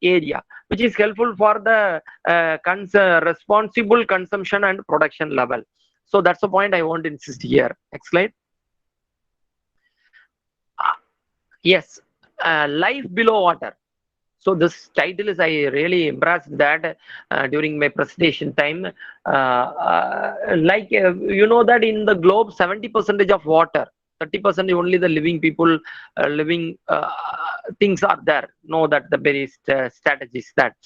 area, which is helpful for the responsible consumption and production level. So that's the point I want to insist here. Next slide. Yes, life below water. So this title is, I really embraced that during my presentation time. You know that in the globe, 70% of water, 30% only the living people, living things are there. Know that the various strategies that.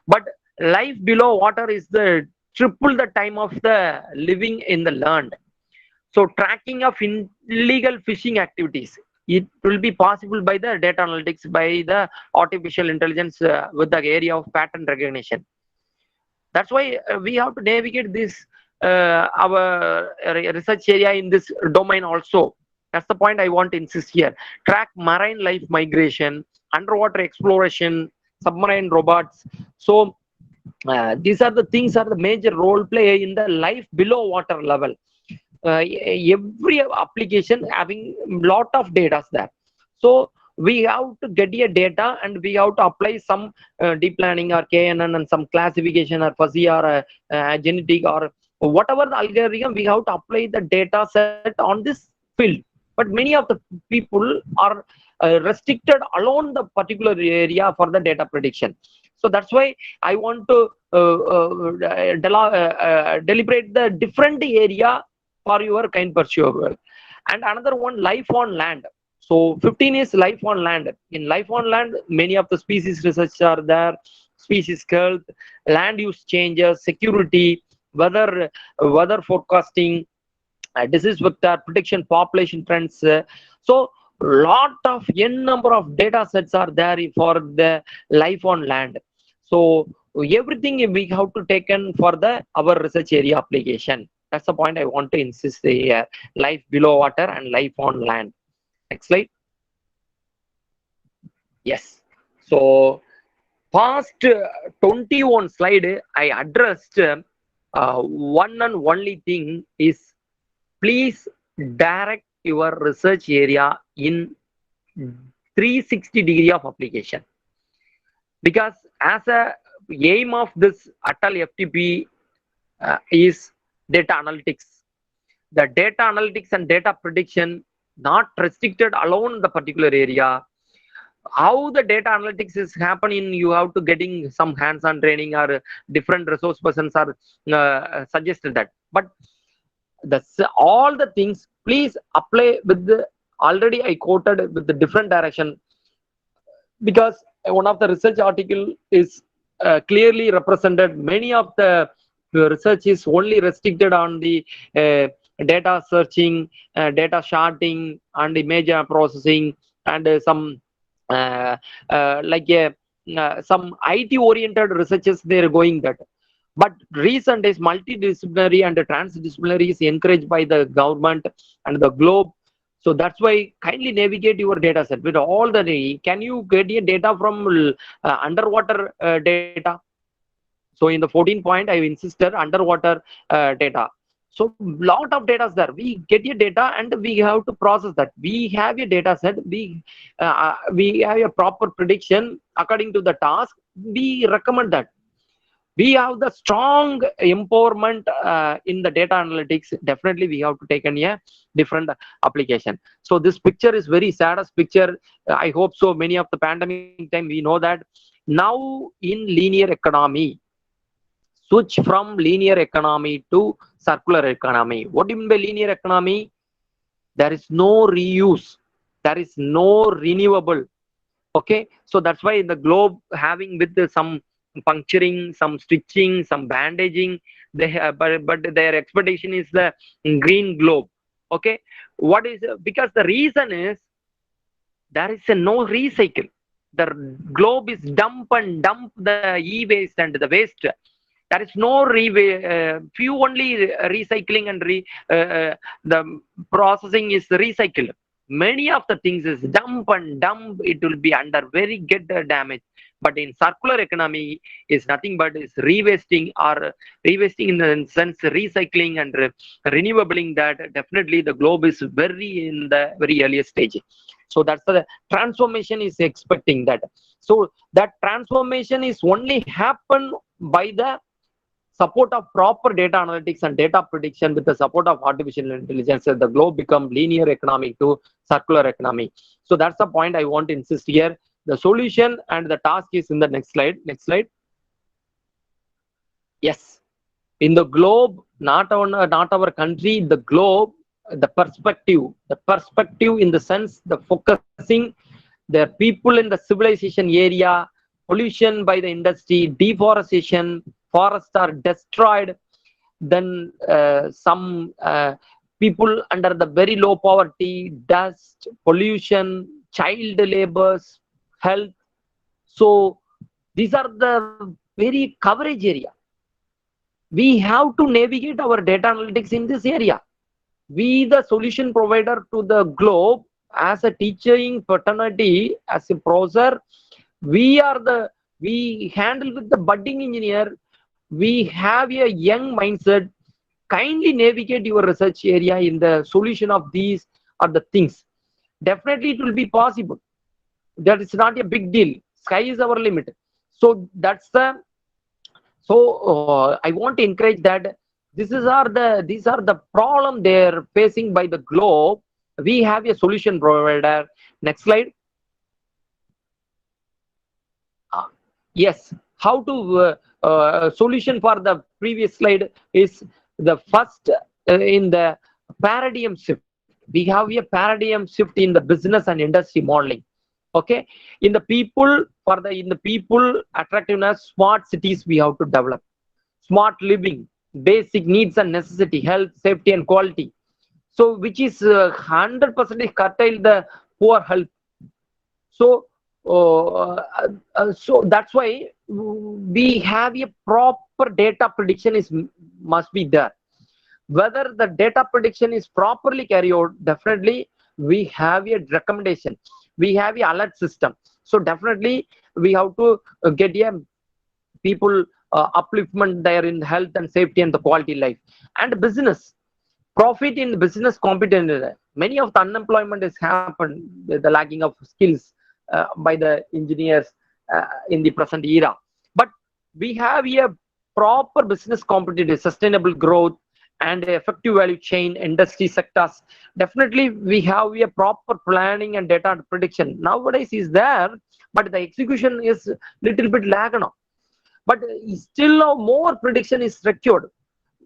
But life below water is the triple the time of the living in the land. So tracking of illegal fishing activities, it will be possible by the data analytics, by the artificial intelligence with the area of pattern recognition. That's why we have to navigate this our research area in this domain also. That's the point I want to insist here. Track marine life migration, underwater exploration, submarine robots. So these are the things, are the major role play in the life below water level. Every application having lot of data there. So we have to get a data, and we have to apply some deep learning or KNN and some classification or fuzzy or genetic or whatever the algorithm. We have to apply the data set on this field. But many of the people are restricted along the particular area for the data prediction. So that's why I want to deliberate the different area for your kind pursuer. And another one, life on land. So 15 is life on land. In life on land, many of the species research are there, species health, land use changes, security, weather forecasting, disease vector prediction, population trends. So lot of n number of data sets are there for the life on land. So everything we have to take in for the our research area application. That's the point I want to insist here. Life below water and life on land. Next slide. Yes. So past 21 slide, I addressed one and only thing is please direct your research area in 360 degree of application, because as a aim of this Atal FTP is data analytics. The data analytics and data prediction not restricted alone the particular area. How the data analytics is happening, you have to getting some hands-on training, or different resource persons are suggested that. But all the things please apply with the already I quoted with the different direction, because one of the research article is clearly represented many of the research is only restricted on the data searching, data sharding, and image processing, and some some IT oriented researches they are going that. But recent is multidisciplinary and transdisciplinary is encouraged by the government and the globe. So that's why kindly navigate your data set with all the, can you get your data from underwater data? So in the 14 point, I insisted underwater data. So lot of data is there. We get your data and we have to process that. We have a data set. We have a proper prediction according to the task. We recommend that. We have the strong empowerment in the data analytics. Definitely we have to take a different application. So this picture is very saddest picture. I hope so. Many of the pandemic time we know that now in linear economy, switch from linear economy to circular economy. What do you mean by linear economy? There is no reuse. There is no renewable. Okay. So that's why in the globe having with some puncturing, some stitching, some bandaging, they have, but their expectation is the green globe. Okay. What is, because the reason is there is no recycle. The globe is dump the e-waste and the waste. There is no few only recycling and the processing is recycled. Many of the things is dump, it will be under very get damage. But in circular economy is nothing but is rewasting, or rewasting in the sense recycling and renewabling, that definitely the globe is very in the very earliest stage. So that's the transformation is expecting that. So that transformation is only happen by the support of proper data analytics and data prediction. With the support of artificial intelligence, the globe become linear economy to circular economy. So that's the point I want to insist here. The solution and the task is in the next slide. Next slide. Yes, in the globe, not our country, the globe, the perspective in the sense, the focusing, the people in the civilization area, pollution by the industry, deforestation, forests are destroyed, then some people under the very low poverty, dust, pollution, child labors, health. So these are the very coverage area. We have to navigate our data analytics in this area. We the solution provider to the globe, as a teaching fraternity, as a professor, we handle with the budding engineer. We have a young mindset. Kindly navigate your research area in the solution of these are the things. Definitely it will be possible. That is not a big deal. Sky is our limit. So that's the, so I want to encourage that these are the problem they're facing by the globe. We have a solution provider. Next slide. Yes, how to solution for the previous slide is the first in the paradigm shift. We have a paradigm shift in the business and industry modeling. Okay, in the people, in the people attractiveness, smart cities we have to develop, smart living, basic needs and necessity, health, safety and quality. So which is 100% curtail the poor health. So so that's why we have a proper data prediction must be there. Whether the data prediction is properly carried out, definitely we have a recommendation. We have a alert system. So definitely we have to get a people upliftment there in health and safety and the quality life. And business, Profit in business competence. Many of the unemployment has happened with the lacking of skills by the engineers in the present era. But we have a proper business competitive, sustainable growth, and effective value chain industry sectors. Definitely, we have a proper planning and data prediction. Nowadays is there, but the execution is little bit lagging. But still, more prediction is secured.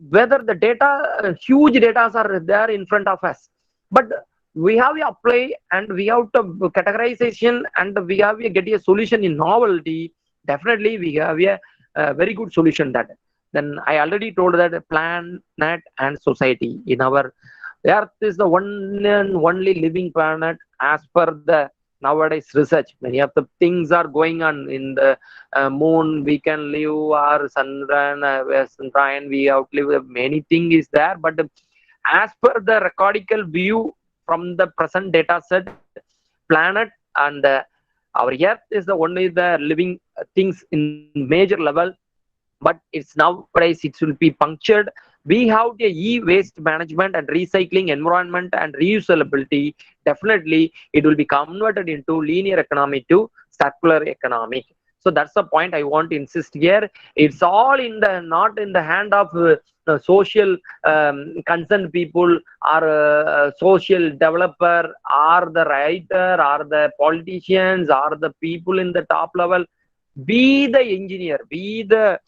Whether the data, huge data are there in front of us, but we have to apply and we have to categorization and we have to get a solution in novelty. Definitely we have a very good solution. That then I already told that planet and society in our earth is the one and only living planet as per the nowadays research. Many of the things are going on in the moon. We can live, or sunrise, we outlive. Many things is there, but as per the recordical view from the present data set, planet and our earth is the only the living things in major level. But it's nowadays it will be punctured. We have the e-waste management and recycling environment and reusability. Definitely it will be converted into linear economy to circular economy. So that's the point I want to insist here. It's all in the not in the hand of social concerned people, or social developer, or the writer, or the politicians, or the people in the top level. Be the engineer, be the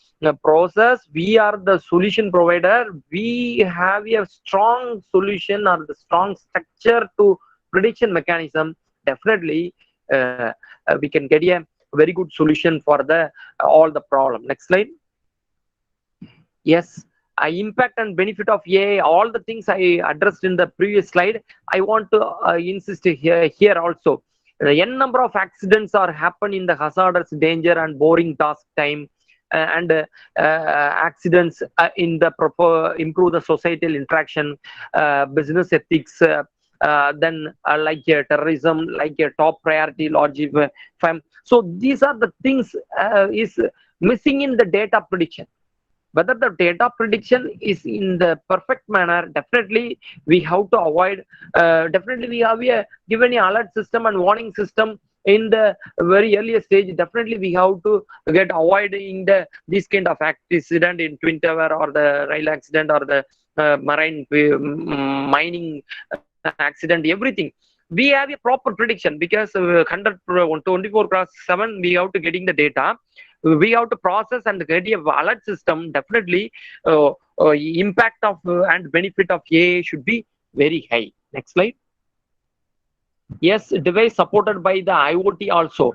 process, we are the solution provider. We have a strong solution or the strong structure to prediction mechanism. Definitely we can get a very good solution for the all the problem. Next slide. Yes, impact and benefit of AI, all the things I addressed in the previous slide, I want to insist here also. The n number of accidents are happen in the hazardous, danger, and boring task time, and accidents in the proper improve the societal interaction, business ethics, then like terrorism, like top priority logic. So these are the things is missing in the data prediction. Whether the data prediction is in the perfect manner, definitely we have to avoid. Definitely we have a given a alert system and warning system in the very earliest stage. Definitely we have to get avoiding the this kind of accident in Twin Tower, or the rail accident, or the marine mining accident, everything. We have a proper prediction because 124/7 we have to getting the data. We have to process and get a alert system. Definitely impact of and benefit of AI should be very high. Next slide. Yes, device supported by the IoT also,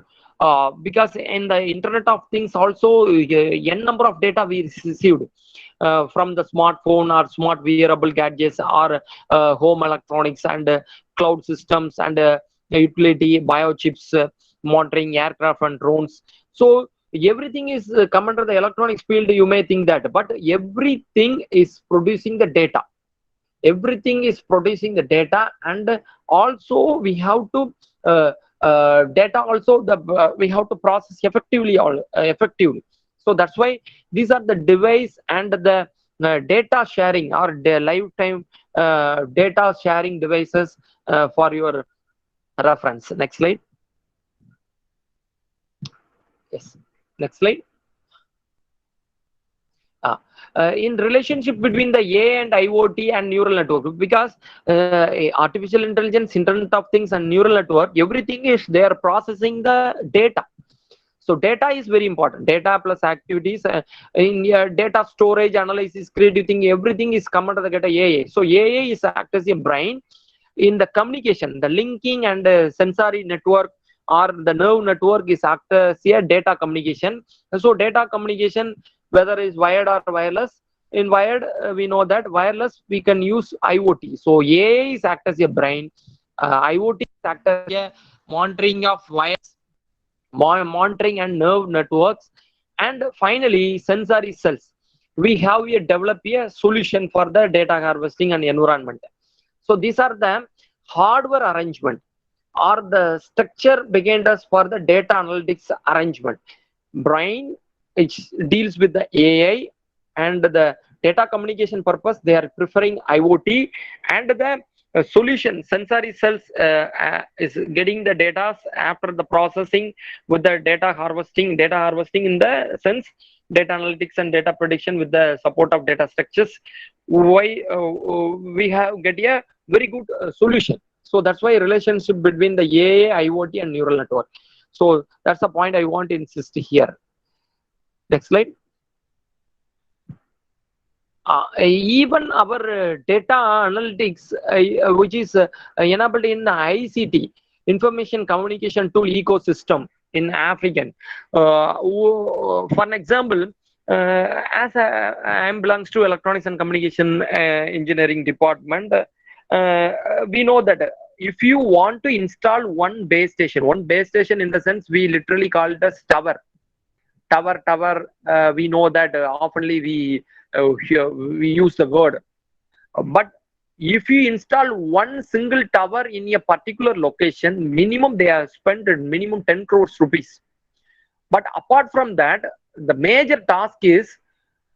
because in the Internet of Things also n number of data we received from the smartphone or smart wearable gadgets, or home electronics, and cloud systems, and utility biochips, monitoring aircraft and drones. So everything is come under the electronics field. You may think that, but everything is producing the data. Everything is producing the data, and also we have to data also we have to process effectively. So that's why these are the device and the data sharing, or the lifetime data sharing devices for your reference. Next slide. Yes, next slide. In relationship between the AI and IoT and neural network, because artificial intelligence, Internet of Things, and neural network, everything is they are processing the data. So data is very important. Data plus activities in your data storage, analysis, creative thing, everything is come under the data AI. So AI is act as a brain in the communication, the linking, and sensory network or the nerve network is act as a data communication. So data communication, whether is wired or wireless. In wired, we know that wireless we can use IoT. So AI is act as a brain, IoT is act as a monitoring of wires, monitoring and nerve networks, and finally sensory cells. We have developed a solution for the data harvesting and environment. So these are the hardware arrangement, or the structure behind us for the data analytics arrangement. Brain, which deals with the AI and the data communication purpose, they are preferring IoT, and the solution Sensory cells is getting the data after the processing with the data harvesting in the sense data analytics and data prediction with the support of data structures. Why we have get a very good solution. So that's why relationship between the AI, IoT and neural network. So that's the point I want to insist here. Next slide. Even our data analytics, which is enabled in the ICT, information communication tool ecosystem in African. For an example, as I belongs to electronics and communication engineering department, we know that if you want to install one base station in the sense we literally call it as tower. We know that oftenly we use the word, but if you install one single tower in a particular location, minimum they have spent minimum 10 crores rupees. But apart from that, the major task is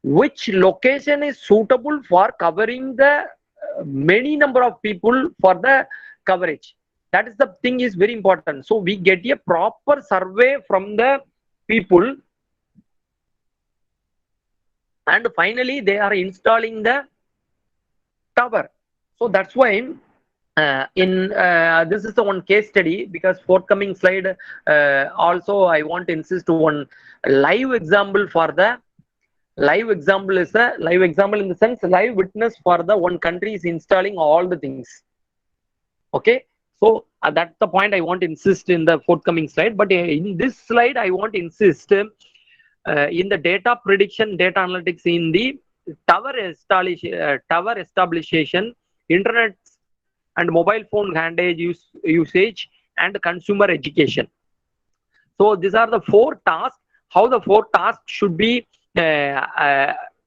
which location is suitable for covering the many number of people for the coverage. That is the thing is very important. So we get a proper survey from the people, and finally they are installing the tower. So that's why this is the one case study, because forthcoming slide also I want to insist on live example. For the live example is the live example in the sense live witness for the one country is installing all the things. Okay, so that's the point I want to insist in the forthcoming slide. But in this slide I want to insist in the data prediction, data analytics in the tower establishment, internet and mobile phone handage usage, and consumer education. So these are the four tasks. How the four tasks should be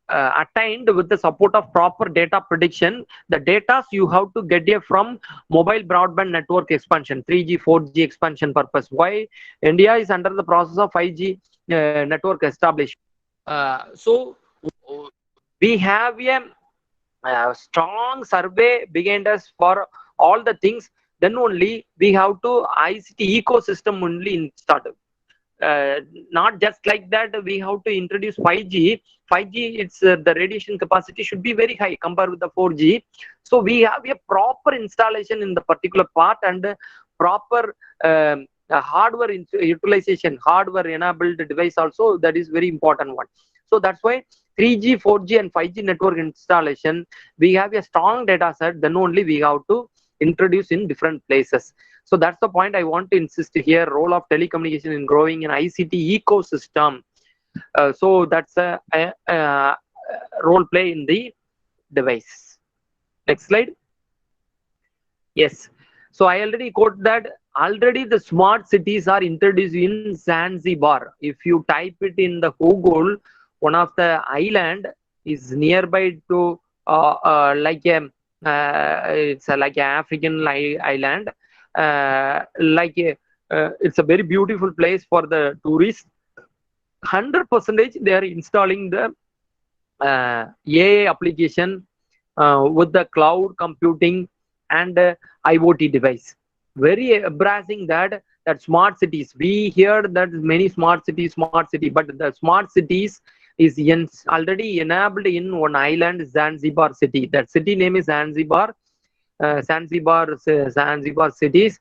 attained with the support of proper data prediction. The data you have to get here from mobile broadband network expansion, 3G, 4G expansion purpose. Why India is under the process of 5G network established. So we have a strong survey behind us for all the things. Then only we have to ICT ecosystem only started. Not just like that, we have to introduce 5G. 5G, it's the radiation capacity should be very high compared with the 4G. So we have a proper installation in the particular part, and proper hardware utilization, hardware enabled device also, that is very important one. So that's why 3G, 4G and 5G network installation, we have a strong data set, then only we have to introduce in different places. So that's the point I want to insist here, role of telecommunication in growing an ICT ecosystem. So that's a role play in the device. Next slide. Yes. So I already quote that already the smart cities are introduced in Zanzibar. If you type it in the Google, one of the island is nearby to like a it's like an African island. It's a very beautiful place for the tourists. 100% they are installing the AI application with the cloud computing and IoT device. Very embracing that smart cities. We hear that many smart cities, but the smart cities is already enabled in one island, Zanzibar city. That city name is Zanzibar. Zanzibar cities.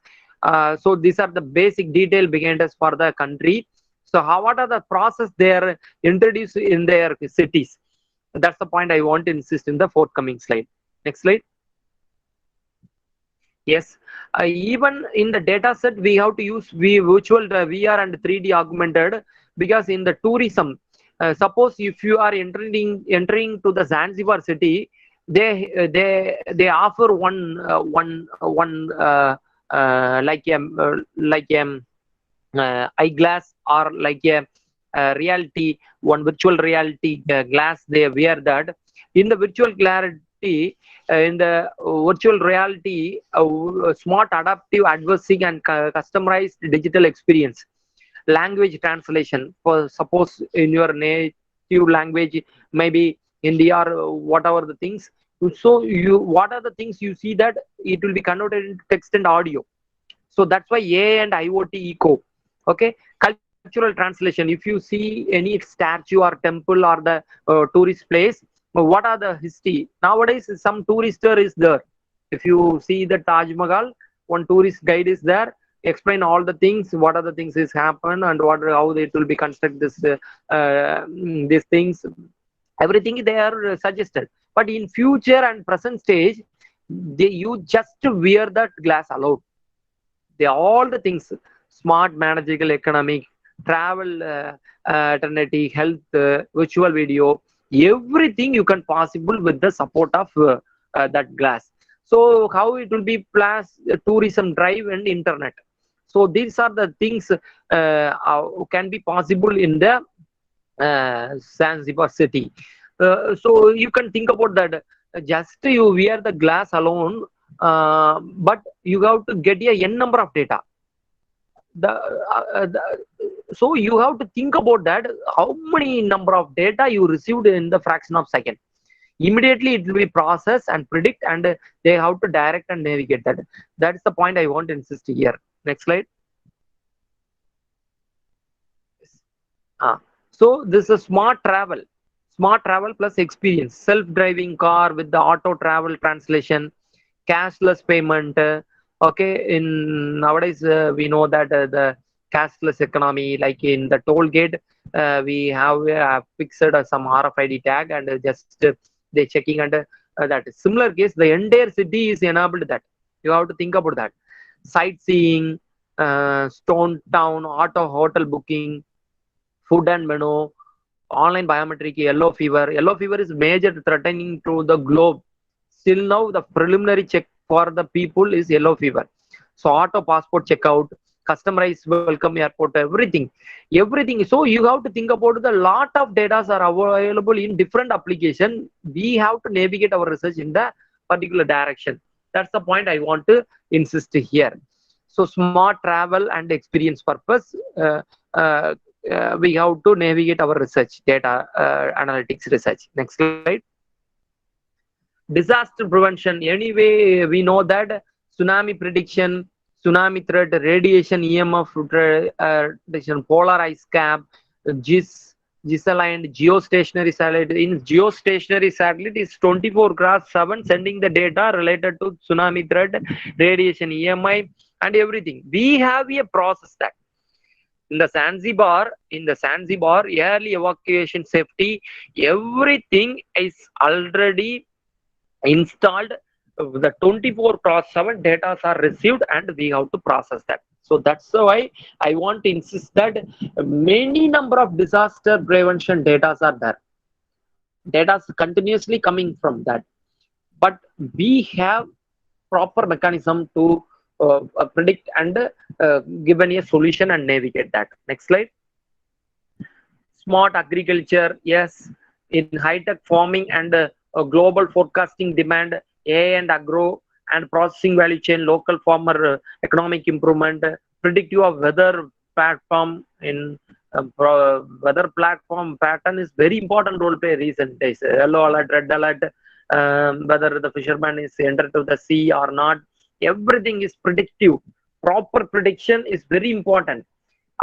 So these are the basic detail behind us for the country. So what are the process they are introduced in their cities? That's the point I want to insist in the forthcoming slide. Next slide. Yes, even in the data set we have to use virtual VR and 3D augmented, because in the tourism, suppose if you are entering to the Zanzibar city, they offer one eyeglass, or like a reality, one virtual reality glass. They wear that. In the virtual reality, smart adaptive adversing and customized digital experience, language translation. For suppose in your native language, maybe India or whatever the things. So what are the things you see that it will be converted into text and audio. So that's why AI and IoT eco. Okay, cultural translation. If you see any statue or temple or the tourist place, what are the history nowadays? Some tourister is there. If you see the Taj Mahal, one tourist guide is there, explain all the things, what are the things is happen and what how it will be construct this these things, everything they are suggested. But in future and present stage, you just wear that glass alone. They all the things, smart manageable economic, travel alternative, health, virtual video, everything you can possible with the support of that glass. So how it will be plus tourism drive and internet. So these are the things can be possible in the Zanzibar city. So you can think about that. Just you wear the glass alone, but you have to get a n number of data. So you have to think about that. How many number of data you received in the fraction of second? Immediately it will be processed and predict, and they have to direct and navigate that. That is the point I want to insist here. Next slide. So this is smart travel plus experience, self-driving car with the auto travel translation, cashless payment. Okay, in nowadays we know that the cashless economy, like in the toll gate, we have fixed some RFID tag, and just they checking, and that similar case, the entire city is enabled that. You have to think about that. Sightseeing, stone town, auto hotel booking, food and menu, online biometric, yellow fever. Yellow fever is major threatening to the globe. Still now, the preliminary check for the people is yellow fever. So auto passport checkout, customized welcome airport, everything. So you have to think about the lot of data are available in different application. We have to navigate our research in the particular direction. That's the point I want to insist here. So smart travel and experience purpose. We have to navigate our research, data analytics research. Next slide. Disaster prevention. Anyway, we know that tsunami prediction, tsunami threat, radiation, EMF prediction, polar ice cap, GIS-aligned geostationary satellite. In geostationary satellite is 24/7 sending the data related to tsunami threat, radiation, EMI, and everything. We have a process that. In the Zanzibar, early evacuation safety, everything is already installed. The 24/7 data are received, and we have to process that. So that's why I want to insist that many number of disaster prevention data are there. Data is continuously coming from that, but we have proper mechanism to predict and given a solution and navigate that. Next slide. Smart agriculture. Yes, in high-tech farming and global forecasting demand, AI and agro and processing value chain, local farmer economic improvement, predictive of weather platform. In weather platform pattern is very important role play recent days. Yellow alert, red alert, whether the fisherman is entered to the sea or not. Everything is predictive. Proper prediction is very important.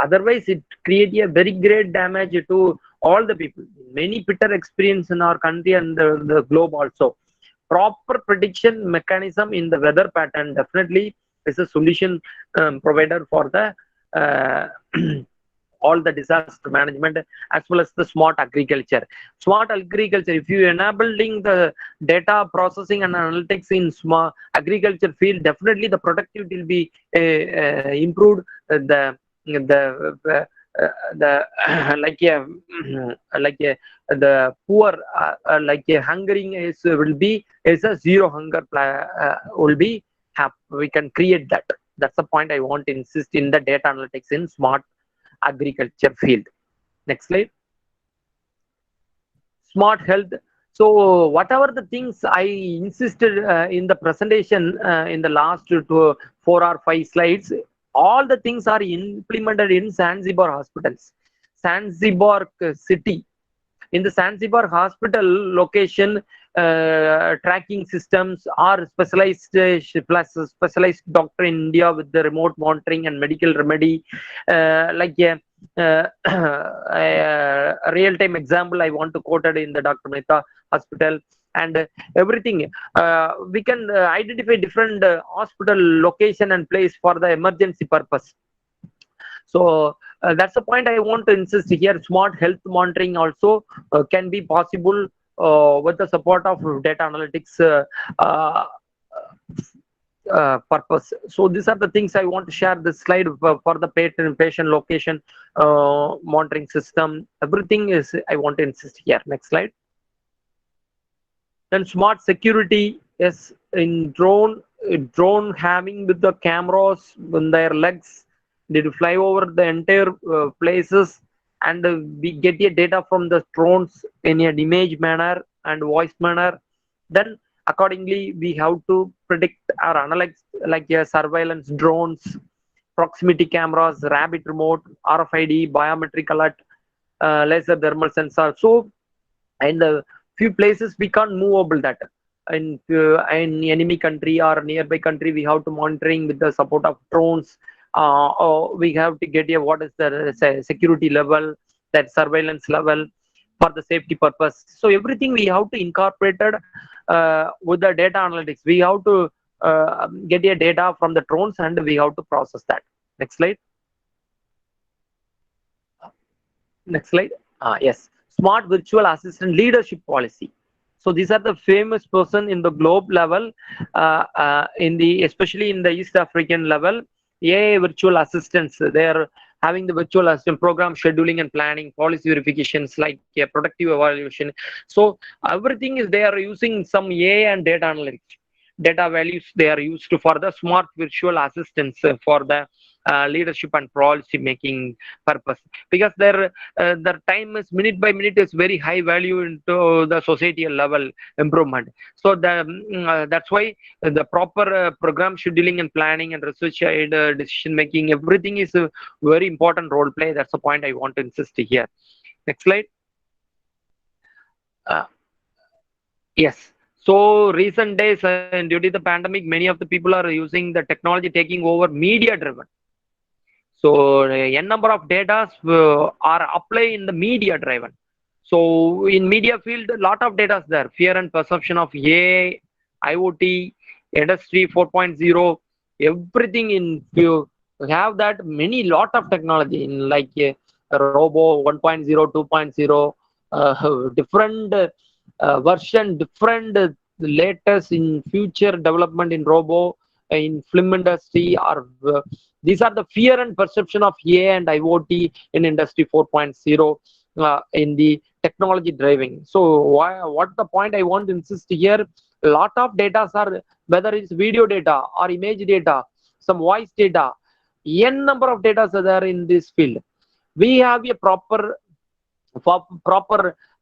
Otherwise, it creates a very great damage to all the people. Many bitter experience in our country and the globe also. Proper prediction mechanism in the weather pattern definitely is a solution provider for the all the disaster management, as well as the smart agriculture. Smart agriculture, if you enabling the data processing and analytics in smart agriculture field, definitely the productivity will be improved. The the poor hungering will be a zero hunger will be we can create that. That's the point I want to insist in the data analytics in smart agriculture field. Next slide. Smart health. So whatever the things I insisted in the presentation in the last 4 or 5 slides, all the things are implemented in Zanzibar hospitals. Zanzibar city in the Zanzibar hospital location, tracking systems or specialized specialized doctor in India with the remote monitoring and medical remedy, like a real-time example I want to quote it in the Dr. Mehta hospital, and everything. We can identify different hospital location and place for the emergency purpose. So that's the point I want to insist here. Smart health monitoring also can be possible with the support of data analytics purpose. So these are the things I want to share this slide for the patient location monitoring system. Everything is I want to insist here. Next slide. Then smart security is in drone having with the cameras on their legs. They fly over the entire places, and we get the data from the drones in an image manner and voice manner. Then accordingly we have to predict or analyze like surveillance drones, proximity cameras, rabbit remote, RFID, biometric alert, laser thermal sensor. So in the few places we can't movable that in enemy country or nearby country, we have to monitoring with the support of drones. Or we have to get a what is the security level, that surveillance level for the safety purpose. So everything we have to incorporate with the data analytics. We have to get a data from the drones and we have to process that. Next slide. Next slide. Yes, smart virtual assistant leadership policy. So these are the famous person in the globe level, especially in the East African level. AI virtual assistants, they are having the virtual assistant program scheduling and planning, policy verifications like productive evaluation. So everything is they are using some AI and data analytics. Data values they are used for the smart virtual assistants for the leadership and policy making purpose, because their time is minute by minute is very high value into the societal level improvement. So that's why the proper program scheduling and planning and research aid decision making, everything is a very important role play. That's the point I want to insist here. Next slide. Yes. So recent days, due to the pandemic, many of the people are using the technology taking over media driven. So n number of data are applied in the media driven. So in media field, a lot of data is there. Fear and perception of AI, IoT, industry 4.0, everything in you have that lot of technology in like robo 1.0, 2.0, different version, different latest in future development in robo, in film industry, or these are the fear and perception of AI and IoT in industry 4.0 in the technology driving. So what the point I want to insist here, a lot of data are, whether it's video data or image data, some voice data, n number of data are there in this field. We have a proper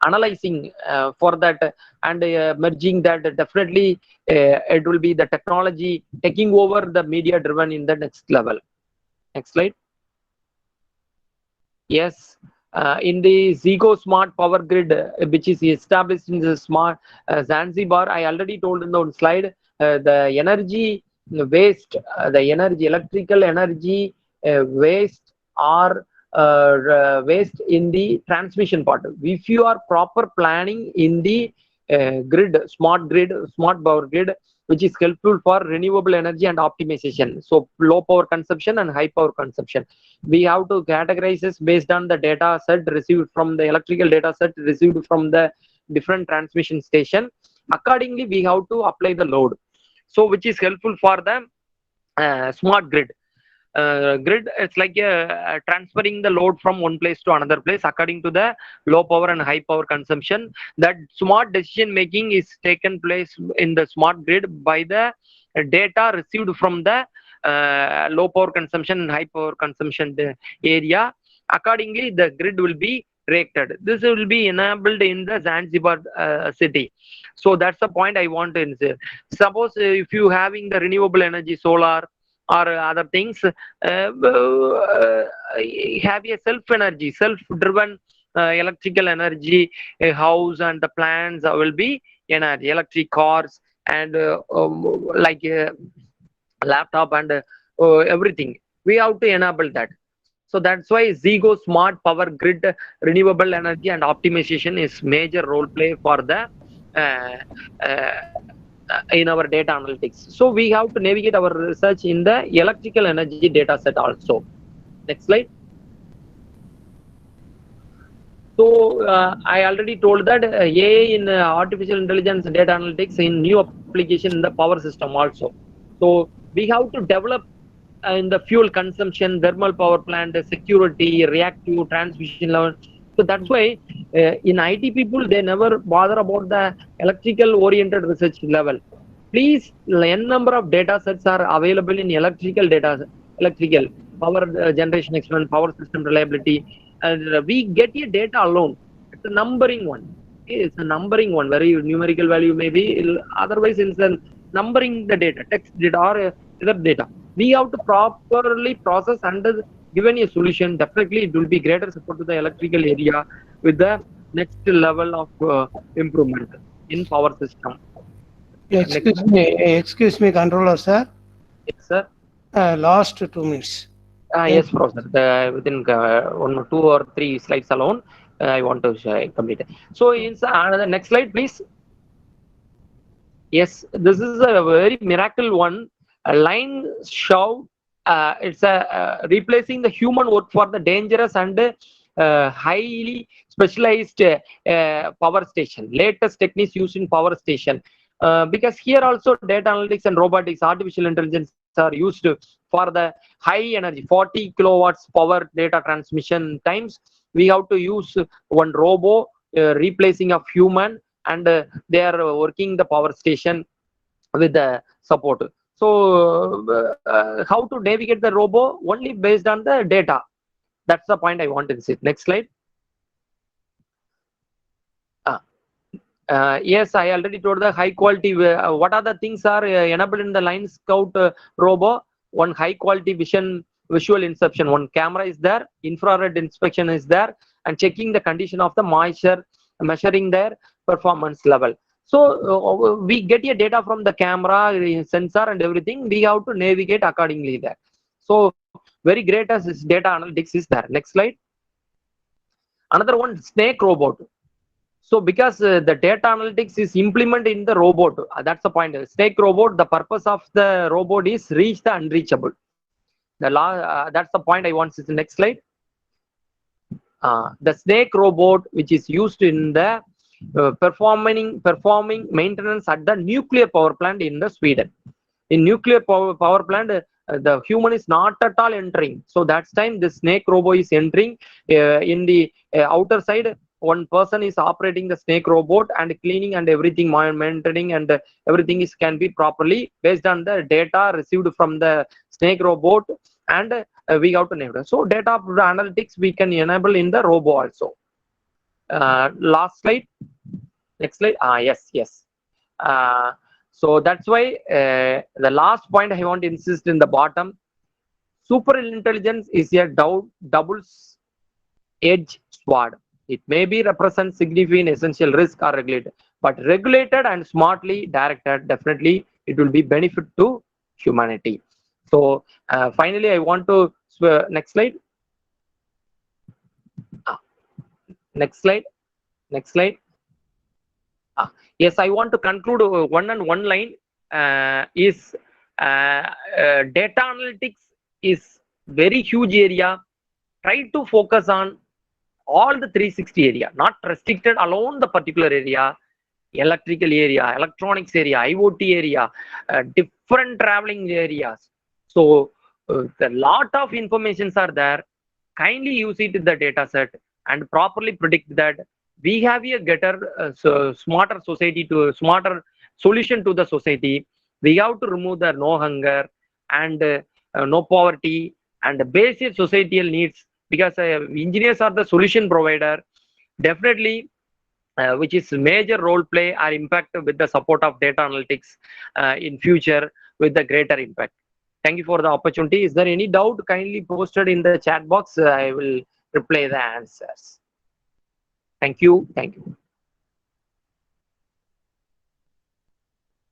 analyzing for that and merging that. Definitely it will be the technology taking over the media driven in the next level. Next slide. Yes, in the Zigo smart power grid, which is established in the smart Zanzibar, I already told in the slide, the energy waste, electrical energy waste or waste in the transmission part. If you are proper planning in the smart power grid, which is helpful for renewable energy and optimization. So low power consumption and high power consumption. We have to categorize this based on the data set received from the electrical data set received from the different transmission station. Accordingly, we have to apply the load. So which is helpful for the smart grid. Grid, it's like transferring the load from one place to another place according to the low power and high power consumption. That smart decision making is taken place in the smart grid by the data received from the low power consumption and high power consumption area. Accordingly, the grid will be reacted. This will be enabled in the Zanzibar city. So that's the point I want to insert. Suppose if you having the renewable energy, solar or other things, have a self-driven electrical energy, a house and the plants will be energy, electric cars and like laptop and everything. We have to enable that. So that's why Zigo Smart Power Grid renewable energy and optimization is major role play for the uh, uh, in our data analytics. So we have to navigate our research in the electrical energy data set also. Next slide. So I already told that AI in artificial intelligence data analytics in new application in the power system also. So we have to develop in the fuel consumption, thermal power plant, security, reactive transmission level. So that's why in IT people they never bother about the electrical oriented research level. Please, n number of data sets are available in electrical power generation experiment, power system reliability, and we get a data alone. It's a numbering one. It's a numbering one. Very numerical value maybe. Otherwise, it's a numbering the data, text data or other data. We have to properly process and given a solution. Definitely, it will be greater support to the electrical area with the next level of improvement in power system. Next, Excuse me, controller sir. yes, sir. Last 2 minutes. Yes, Professor. Within 1 or 2 or 3 slides alone, I want to complete it. So, in another next slide, please. Yes, this is a very miracle one. A line show. It's a replacing the human work for the dangerous and highly specialized power station. Latest techniques used in power station. Because here also data analytics and robotics, artificial intelligence are used for the high energy 40 kilowatts power data transmission times. We have to use one robo replacing of human, and they are working the power station with the support. So how to navigate the robo only based on the data. That's the point I want to see. Next slide. Yes, I already told the high quality. What are the things are enabled in the Line Scout robo? One high quality visual inception. One camera is there, infrared inspection is there, and checking the condition of the moisture, measuring their performance level. So we get your data from the camera, sensor, and everything. We have to navigate accordingly there. So very great as this data analytics is there. Next slide. Another one, snake robot. So because the data analytics is implemented in the robot, that's the point. Snake robot, the purpose of the robot is reach the unreachable. That's the point I want to see. Next slide. The snake robot, which is used in the performing maintenance at the nuclear power plant in the Sweden. In nuclear power plant, the human is not at all entering. So that's time the snake robot is entering in the outer side. One person is operating the snake robot and cleaning and everything, maintaining, and everything is can be properly based on the data received from the snake robot, and we have to enable it. So data analytics we can enable in the robo also. Last slide. Next slide. Yes. So that's why the last point I want to insist in the bottom. Super intelligence is a double-edged sword. It may be represent significant essential risk or regulated, but regulated and smartly directed, definitely it will be benefit to humanity. So finally, I want to next slide. Next slide. Yes, I want to conclude one line is data analytics is very huge area. Try to focus on all the 360 area, not restricted alone the particular area, electrical area, electronics area, IoT area, different traveling areas. So the lot of informations are there. Kindly use it in the data set and properly predict that we have a better, smarter society, to smarter solution to the society. We have to remove the no hunger and no poverty and the basic societal needs, because engineers are the solution provider. Definitely, which is major role play or impact with the support of data analytics in future with the greater impact. Thank you for the opportunity. Is there any doubt? Kindly posted in the chat box. I will reply the answers. Thank you. Thank you.